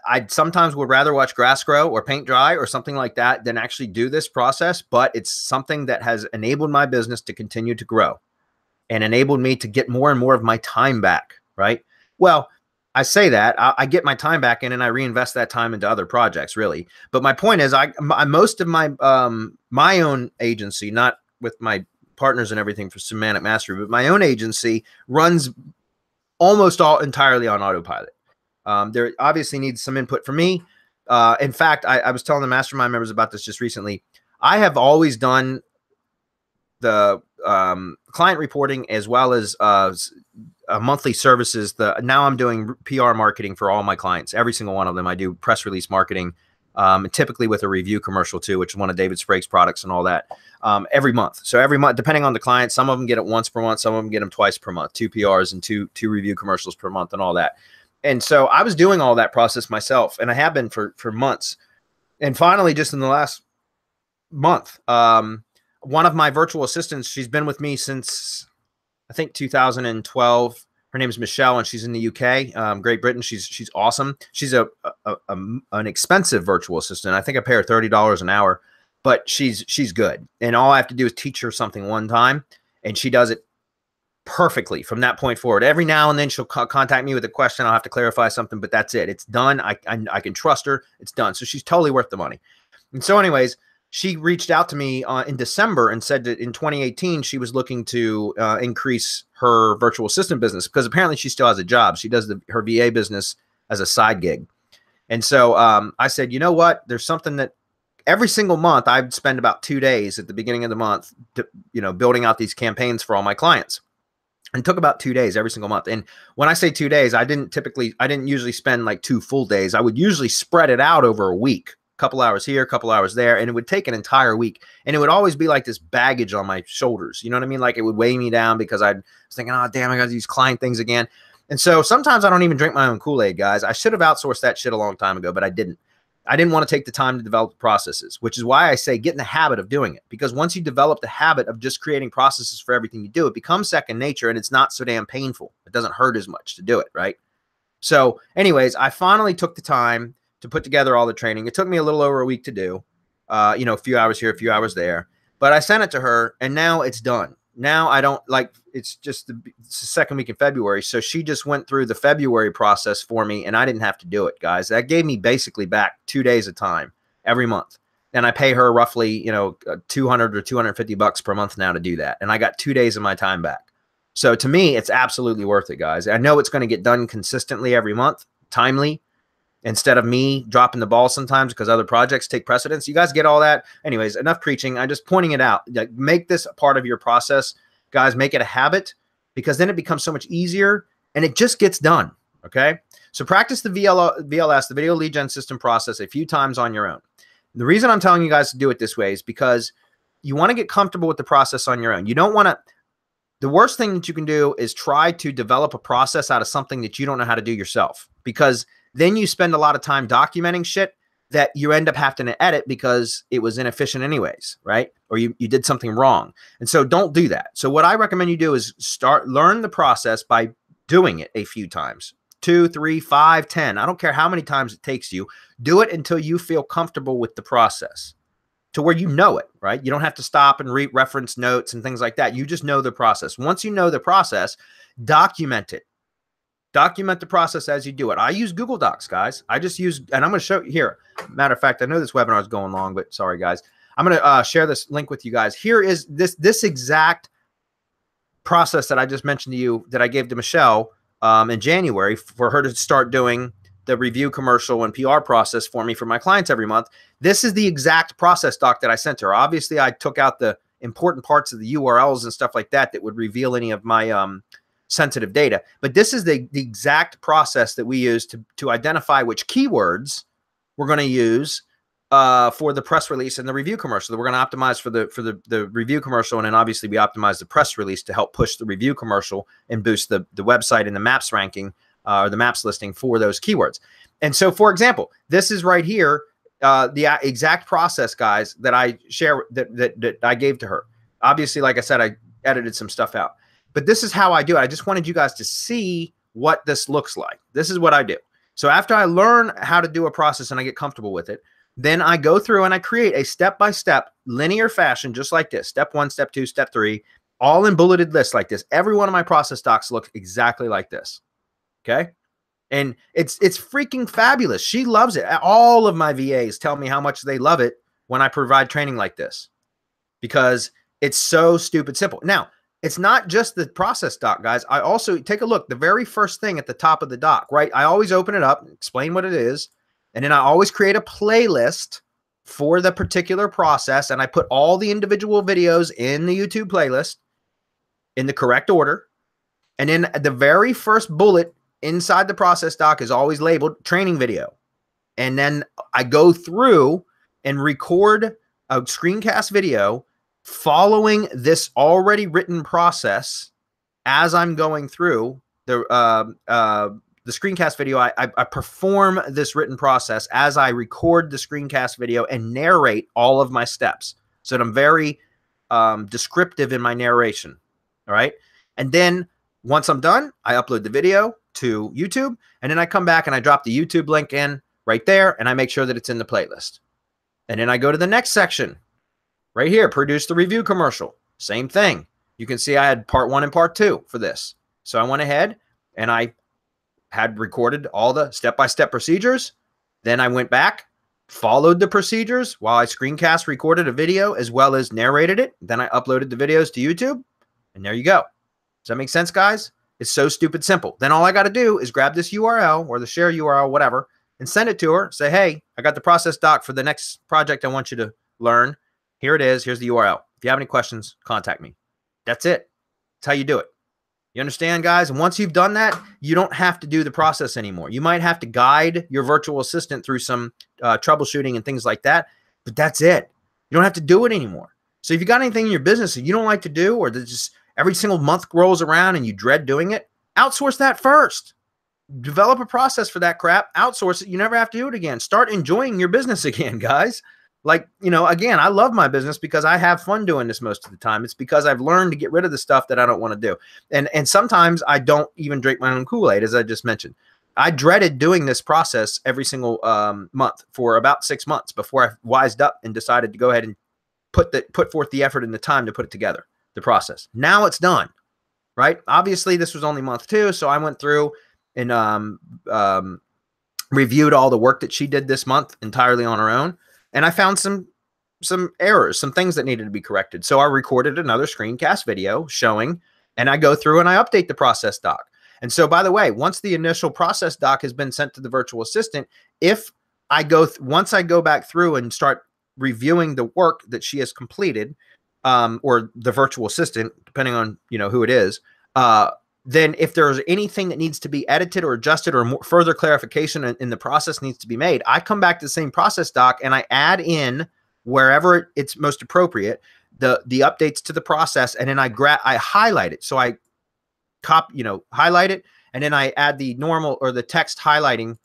I sometimes would rather watch grass grow or paint dry or something like that than actually do this process, but it's something that has enabled my business to continue to grow and enabled me to get more and more of my time back, right? Well, I say that I get my time back in and I reinvest that time into other projects, really. But my point is, most of my my own agency, not with my partners and everything for Semantic Mastery, but my own agency runs almost all entirely on autopilot. There obviously needs some input from me. In fact, I was telling the mastermind members about this just recently. I have always done the client reporting as well as monthly services. Now I'm doing PR marketing for all my clients, every single one of them. I do press release marketing, typically with a review commercial too, which is one of David Sprague's products and all that, every month. So every month, depending on the client, some of them get it once per month, some of them get them twice per month, 2 PRs and two review commercials per month and all that. And so I was doing all that process myself, and I have been for months. And finally, just in the last month, one of my virtual assistants, she's been with me since I think 2012. Her name is Michelle, and she's in the UK, Great Britain. She's awesome. She's an expensive virtual assistant. I think I pay her $30 an hour, but she's good. And all I have to do is teach her something one time, and she does it perfectly from that point forward. Every now and then she'll contact me with a question. I'll have to clarify something, but that's it. It's done. I can trust her. It's done. So she's totally worth the money. And so anyways, she reached out to me in December and said that in 2018, she was looking to increase her virtual assistant business because apparently she still has a job. She does her VA business as a side gig. And so I said, you know what? There's something that every single month I'd spend about 2 days at the beginning of the month, you know, building out these campaigns for all my clients. And it took about 2 days every single month. And when I say 2 days, I didn't usually spend like 2 full days. I would usually spread it out over a week, a couple hours here, a couple hours there. And it would take an entire week. And it would always be like this baggage on my shoulders. You know what I mean? Like it would weigh me down because I was thinking, oh, damn, I got these client things again. And so sometimes I don't even drink my own Kool-Aid, guys. I should have outsourced that shit a long time ago, but I didn't. I didn't want to take the time to develop the processes, which is why I say get in the habit of doing it. Because once you develop the habit of just creating processes for everything you do, it becomes second nature and it's not so damn painful. It doesn't hurt as much to do it, right? So anyways, I finally took the time to put together all the training. It took me a little over a week to do, you know, a few hours here, a few hours there. But I sent it to her and now it's done. Now I don't like, it's the second week in February. So she just went through the February process for me and I didn't have to do it, guys. That gave me basically back 2 days of time every month. And I pay her roughly, you know, 200 or 250 bucks per month now to do that. And I got 2 days of my time back. So to me, it's absolutely worth it, guys. I know it's going to get done consistently every month, timely, instead of me dropping the ball sometimes because other projects take precedence. You guys get all that? Anyways, enough preaching. I'm just pointing it out. Like, make this a part of your process, guys. Make it a habit because then it becomes so much easier and it just gets done. Okay. So practice the VLS, the video lead gen system process a few times on your own. The reason I'm telling you guys to do it this way is because you want to get comfortable with the process on your own. You don't want to, the worst thing that you can do is try to develop a process out of something that you don't know how to do yourself, because then you spend a lot of time documenting shit that you end up having to edit because it was inefficient anyways, right? Or you did something wrong. And so don't do that. So what I recommend you do is learn the process by doing it a few times, 2, 3, 5, 10. I don't care how many times it takes you. Do it until you feel comfortable with the process to where you know it, right? You don't have to stop and reference notes and things like that. You just know the process. Once you know the process, document it. Document the process as you do it. I use Google Docs, guys. I just use, and I'm going to show you here. Matter of fact, I know this webinar is going long, but sorry, guys. I'm going to share this link with you guys. Here is this exact process that I just mentioned to you that I gave to Michelle in January for her to start doing the review commercial and PR process for me for my clients every month. This is the exact process doc that I sent her. Obviously, I took out the important parts of the URLs and stuff like that that would reveal any of my sensitive data. But this is the exact process that we use to identify which keywords we're going to use for the press release and the review commercial that we're going to optimize for the review commercial. And then obviously we optimize the press release to help push the review commercial and boost the website and the maps ranking or the maps listing for those keywords. And so, for example, this is right here, the exact process, guys, that I share that I gave to her. Obviously, like I said, I edited some stuff out, but this is how I do it. I just wanted you guys to see what this looks like. This is what I do. So after I learn how to do a process and I get comfortable with it, then I go through and I create a step-by-step linear fashion, just like this. Step 1, step 2, step 3, all in bulleted lists like this. Every one of my process docs looks exactly like this. Okay. And it's freaking fabulous. She loves it. All of my VAs tell me how much they love it when I provide training like this because it's so stupid simple. Now, it's not just the process doc, guys. I also take a look. The very first thing at the top of the doc, right? I always open it up, explain what it is, and then I always create a playlist for the particular process, and I put all the individual videos in the YouTube playlist in the correct order. And then the very first bullet inside the process doc is always labeled training video. And then I go through and record a screencast video following this already written process as I'm going through the screencast video. I perform this written process as I record the screencast video and narrate all of my steps. So that I'm very descriptive in my narration. All right. And then once I'm done, I upload the video to YouTube, and then I come back and I drop the YouTube link in right there, and I make sure that it's in the playlist. And then I go to the next section right here, produce the review commercial. Same thing. You can see I had part 1 and part 2 for this. So I went ahead and I had recorded all the step-by-step procedures. Then I went back, followed the procedures while I screencast recorded a video as well as narrated it. Then I uploaded the videos to YouTube, and there you go. Does that make sense, guys? It's so stupid simple. Then all I got to do is grab this URL or the share URL, whatever, and send it to her. Say, hey, I got the process doc for the next project I want you to learn. Here it is. Here's the URL. If you have any questions, contact me. That's it. That's how you do it. You understand, guys? And once you've done that, you don't have to do the process anymore. You might have to guide your virtual assistant through some troubleshooting and things like that, but that's it. You don't have to do it anymore. So if you got anything in your business that you don't like to do, or that just every single month rolls around and you dread doing it, outsource that first. Develop a process for that crap. Outsource it. You never have to do it again. Start enjoying your business again, guys. Like, you know, again, I love my business because I have fun doing this most of the time. It's because I've learned to get rid of the stuff that I don't want to do. And sometimes I don't even drink my own Kool-Aid, as I just mentioned. I dreaded doing this process every single month for about 6 months before I wised up and decided to go ahead and put forth the effort and the time to put it together, the process. Now it's done, right? Obviously, this was only month 2, so I went through and reviewed all the work that she did this month entirely on her own. And I found some errors, some things that needed to be corrected. So I recorded another screencast video showing, and I go through and I update the process doc. And so, by the way, once the initial process doc has been sent to the virtual assistant, if I once I go back through and start reviewing the work that she has completed, or the virtual assistant, depending on, you know, who it is, then if there's anything that needs to be edited or adjusted or more further clarification in the process needs to be made, I come back to the same process doc and I add in wherever it's most appropriate, the updates to the process. And then I highlight it. So I highlight it, and then I add the normal or the text highlighting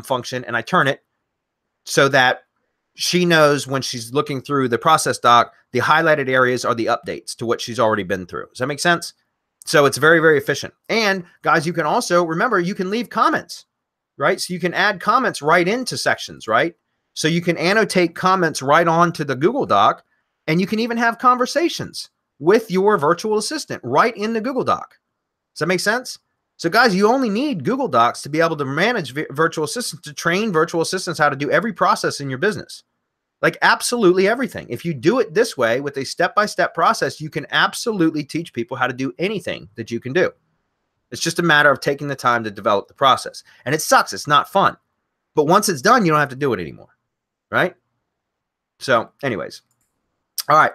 function, and I turn it so that she knows when she's looking through the process doc, the highlighted areas are the updates to what she's already been through. Does that make sense? So it's very, very efficient. And guys, you can also remember, you can leave comments, right? So you can add comments right into sections, right? So you can annotate comments right onto the Google Doc, and you can even have conversations with your virtual assistant right in the Google Doc. Does that make sense? So guys, you only need Google Docs to be able to manage virtual assistants, to train virtual assistants how to do every process in your business. Like absolutely everything. If you do it this way with a step-by-step process, you can absolutely teach people how to do anything that you can do. It's just a matter of taking the time to develop the process. And it sucks. It's not fun. But once it's done, you don't have to do it anymore. Right? So anyways. All right.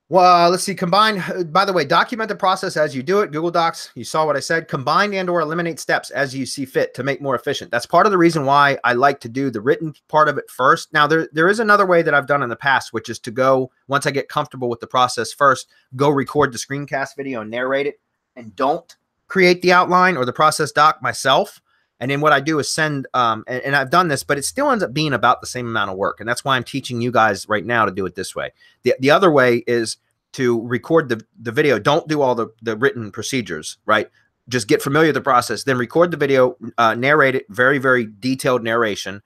Well, let's see. Combine, by the way, document the process as you do it. Google Docs, you saw what I said. Combine and or eliminate steps as you see fit to make more efficient. That's part of the reason why I like to do the written part of it first. Now, there is another way that I've done in the past, which is to go, once I get comfortable with the process first, go record the screencast video and narrate it, and don't create the outline or the process doc myself. And then what I do is send, and I've done this, but it still ends up being about the same amount of work. And that's why I'm teaching you guys right now to do it this way. The other way is to record the video. Don't do all the written procedures, right? Just get familiar with the process, then record the video, narrate it, very, very detailed narration,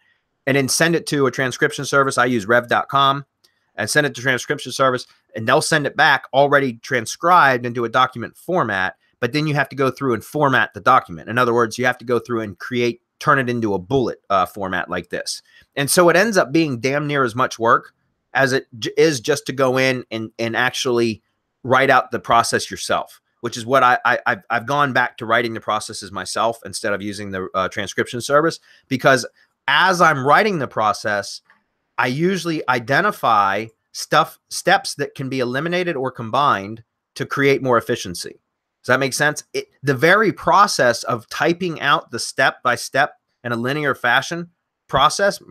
and then send it to a transcription service. I use rev.com and send it to transcription service, and they'll send it back already transcribed into a document format. But then you have to go through and format the document. In other words, you have to go through and turn it into a bullet format like this. And so it ends up being damn near as much work as it is just to go in and actually write out the process yourself, which is what I've gone back to writing the processes myself instead of using the transcription service, because as I'm writing the process, I usually identify steps that can be eliminated or combined to create more efficiency. Does that make sense? The very process of typing out the step-by-step in a linear fashion process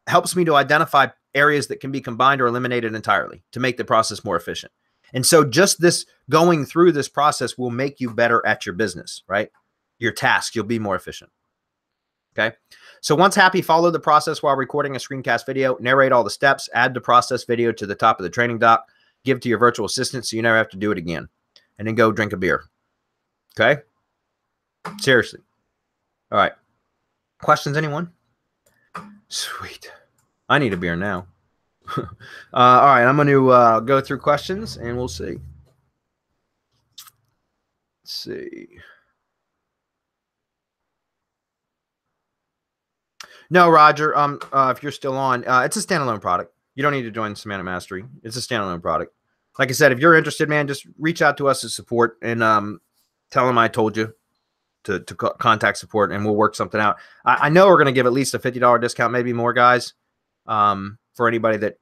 helps me to identify areas that can be combined or eliminated entirely to make the process more efficient. And so just this going through this process will make you better at your business, right? Your task, you'll be more efficient. Okay. So once happy, follow the process while recording a screencast video, narrate all the steps, add the process video to the top of the training doc, give to your virtual assistant so you never have to do it again, and then go drink a beer. Okay. Seriously. All right. Questions, anyone? Sweet. I need a beer now. All right. I'm going to go through questions and we'll see. Let's see. No, Roger. If you're still on, it's a standalone product. You don't need to join Semantic Mastery. It's a standalone product. Like I said, if you're interested, man, just reach out to us as support and tell them I told you to contact support, and we'll work something out. I know we're going to give at least a $50 discount, maybe more, guys, for anybody that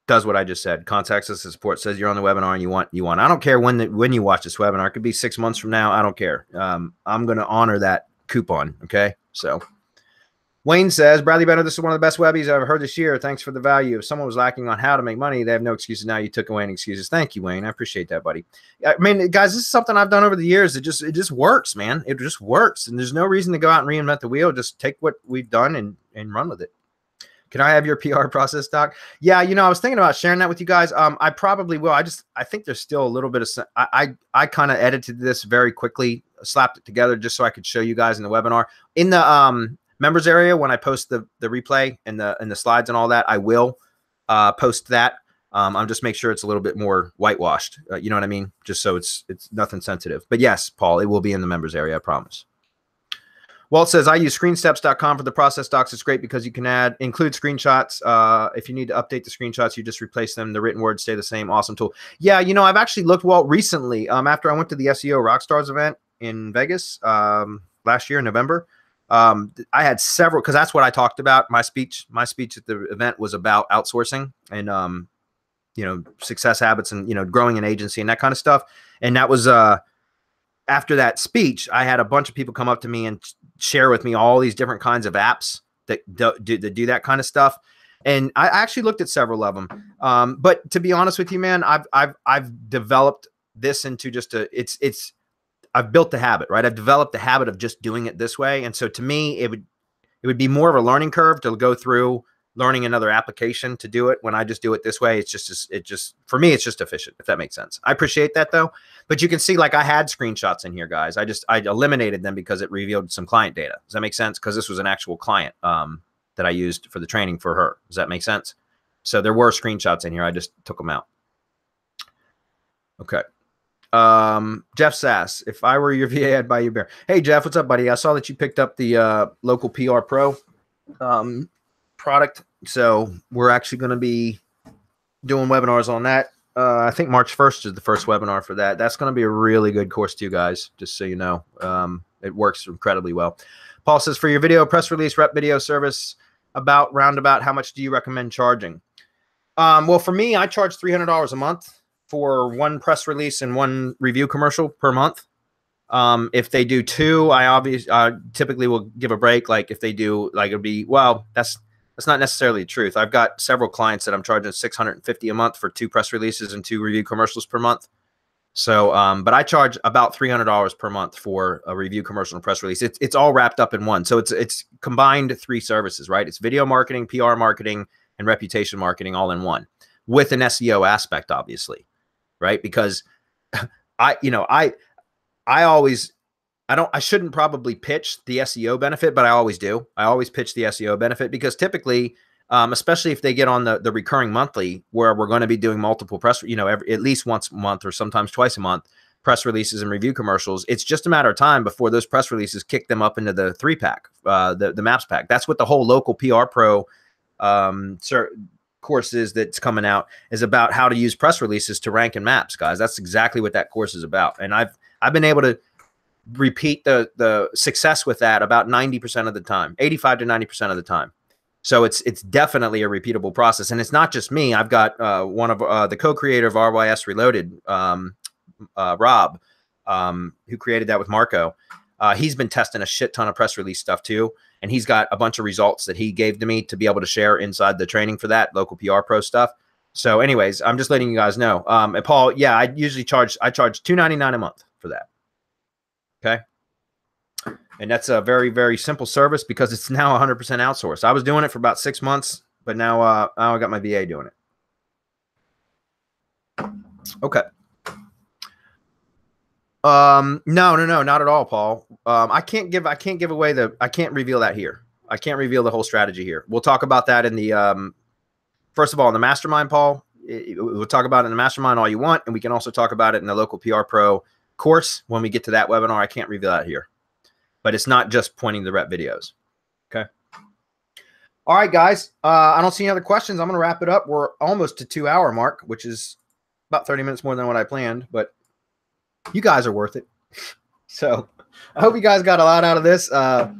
does what I just said. Contacts us as support, says you're on the webinar and you want. I don't care when you watch this webinar. It could be 6 months from now. I don't care. I'm going to honor that coupon. Okay, so. Wayne says, Bradley Benner, this is one of the best webbies I've ever heard this year. Thanks for the value. If someone was lacking on how to make money, they have no excuses now. You took away any excuses. Thank you, Wayne. I appreciate that, buddy. I mean, guys, this is something I've done over the years. It just works, man. It just works. And there's no reason to go out and reinvent the wheel. Just take what we've done and run with it. Can I have your PR process, Doc? Yeah, you know, I was thinking about sharing that with you guys. I probably will. I think there's still a little bit of, I kind of edited this very quickly, slapped it together just so I could show you guys in the webinar. In the, members area, when I post the replay and the slides and all that, I will post that. I'll just make sure it's a little bit more whitewashed. You know what I mean? Just so it's nothing sensitive. But yes, Paul, it will be in the members area. I promise. Walt says, I use screensteps.com for the process docs. It's great because you can include screenshots. If you need to update the screenshots, you just replace them. The written words stay the same. Awesome tool. Yeah, you know, I've actually looked, Walt, recently after I went to the SEO Rockstars event in Vegas last year in November. I had several, because that's what I talked about. My speech at the event was about outsourcing and, you know, success habits and, you know, growing an agency and that kind of stuff. And that was, after that speech, I had a bunch of people come up to me and share with me all these different kinds of apps that do that kind of stuff. And I actually looked at several of them. But to be honest with you, man, I've developed this into just I've built the habit, right? I've developed the habit of just doing it this way. And so to me, it would be more of a learning curve to go through learning another application to do it. When I just do it this way, for me, it's just efficient, if that makes sense. I appreciate that though. But you can see, like, I had screenshots in here, guys. I eliminated them because it revealed some client data. Does that make sense? Because this was an actual client that I used for the training for her. Does that make sense? So there were screenshots in here. I just took them out. Okay. Jeff Sass, if I were your VA, I'd buy you a beer. Hey, Jeff, what's up, buddy? I saw that you picked up the local PR Pro product. So we're actually going to be doing webinars on that. I think March 1st is the first webinar for that. That's going to be a really good course too, guys, just so you know. It works incredibly well. Paul says, for your video press release rep video service, roundabout, how much do you recommend charging? Well, for me, I charge $300 a month for one press release and one review commercial per month. If they do two, I typically will give a break. Like if they do, like it'll be, well, that's not necessarily the truth. I've got several clients that I'm charging $650 a month for two press releases and two review commercials per month. So, but I charge about $300 per month for a review commercial and press release. It's all wrapped up in one. So it's combined three services, right? It's video marketing, PR marketing, and reputation marketing all in one, with an SEO aspect, obviously, right? Because I shouldn't probably pitch the SEO benefit, but I always do. I always pitch the SEO benefit because typically, especially if they get on the recurring monthly, where we're going to be doing multiple press, at least once a month or sometimes twice a month, press releases and review commercials. It's just a matter of time before those press releases kick them up into the 3-pack, the MAPS pack. That's what the whole local PR Pro course is that's coming out, is about how to use press releases to rank in MAPS, guys. That's exactly what that course is about. And I've been able to repeat the success with that about 90% of the time, 85 to 90% of the time. So it's definitely a repeatable process. And it's not just me. I've got one of the co-creator of RYS Reloaded, Rob, who created that with Marco. He's been testing a shit ton of press release stuff too. And he's got a bunch of results that he gave to me to be able to share inside the training for that local PR Pro stuff. So anyways, I'm just letting you guys know. And Paul, yeah, I charge $299 a month for that. Okay. And that's a very, very simple service because it's now 100% outsourced. I was doing it for about 6 months, but now I got my VA doing it. Okay. No, not at all, Paul. I can't reveal that here. I can't reveal the whole strategy here. We'll talk about that in the, first of all, in the mastermind, Paul. We'll talk about it in the mastermind all you want. And we can also talk about it in the local PR Pro course when we get to that webinar. I can't reveal that here, but it's not just pointing the rep videos. Okay. All right, guys. I don't see any other questions. I'm going to wrap it up. We're almost to 2-hour mark, which is about 30 minutes more than what I planned, but you guys are worth it. So I hope you guys got a lot out of this. I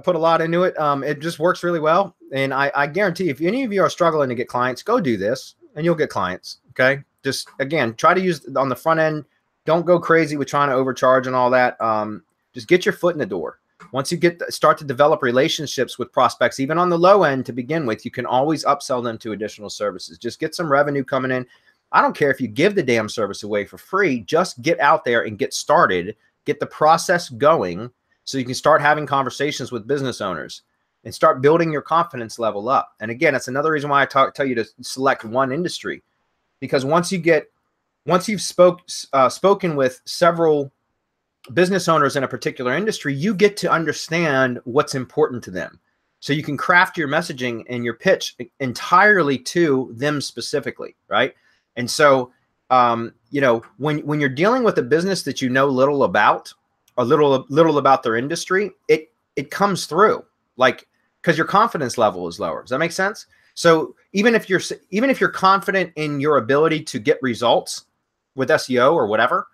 put a lot into it. It just works really well. And I guarantee if any of you are struggling to get clients, go do this and you'll get clients. Okay. Just again, try to use on the front end. Don't go crazy with trying to overcharge and all that. Just get your foot in the door. Once you start to develop relationships with prospects, even on the low end to begin with, you can always upsell them to additional services. Just get some revenue coming in. I don't care if you give the damn service away for free. Just get out there and get started. Get the process going so you can start having conversations with business owners and start building your confidence level up. And again, that's another reason why I tell you to select one industry, because once you've spoken with several business owners in a particular industry, you get to understand what's important to them. So you can craft your messaging and your pitch entirely to them specifically, right? And so, when you're dealing with a business that you know little about, or little about their industry, it comes through, like, because your confidence level is lower. Does that make sense? So even if you're confident in your ability to get results with SEO or whatever,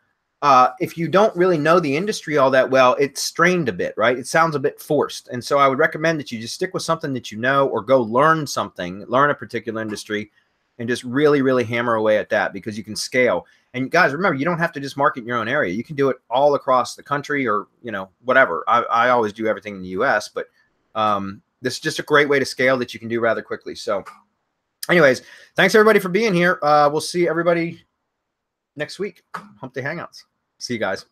if you don't really know the industry all that well, it's strained a bit, right? It sounds a bit forced. And so I would recommend that you just stick with something that you know, or go learn a particular industry, and just really, really hammer away at that, because you can scale. And guys, remember, you don't have to just market in your own area. You can do it all across the country, or, whatever. I always do everything in the US, but this is just a great way to scale that you can do rather quickly. So anyways, thanks everybody for being here. We'll see everybody next week. Hump Day Hangouts. See you guys.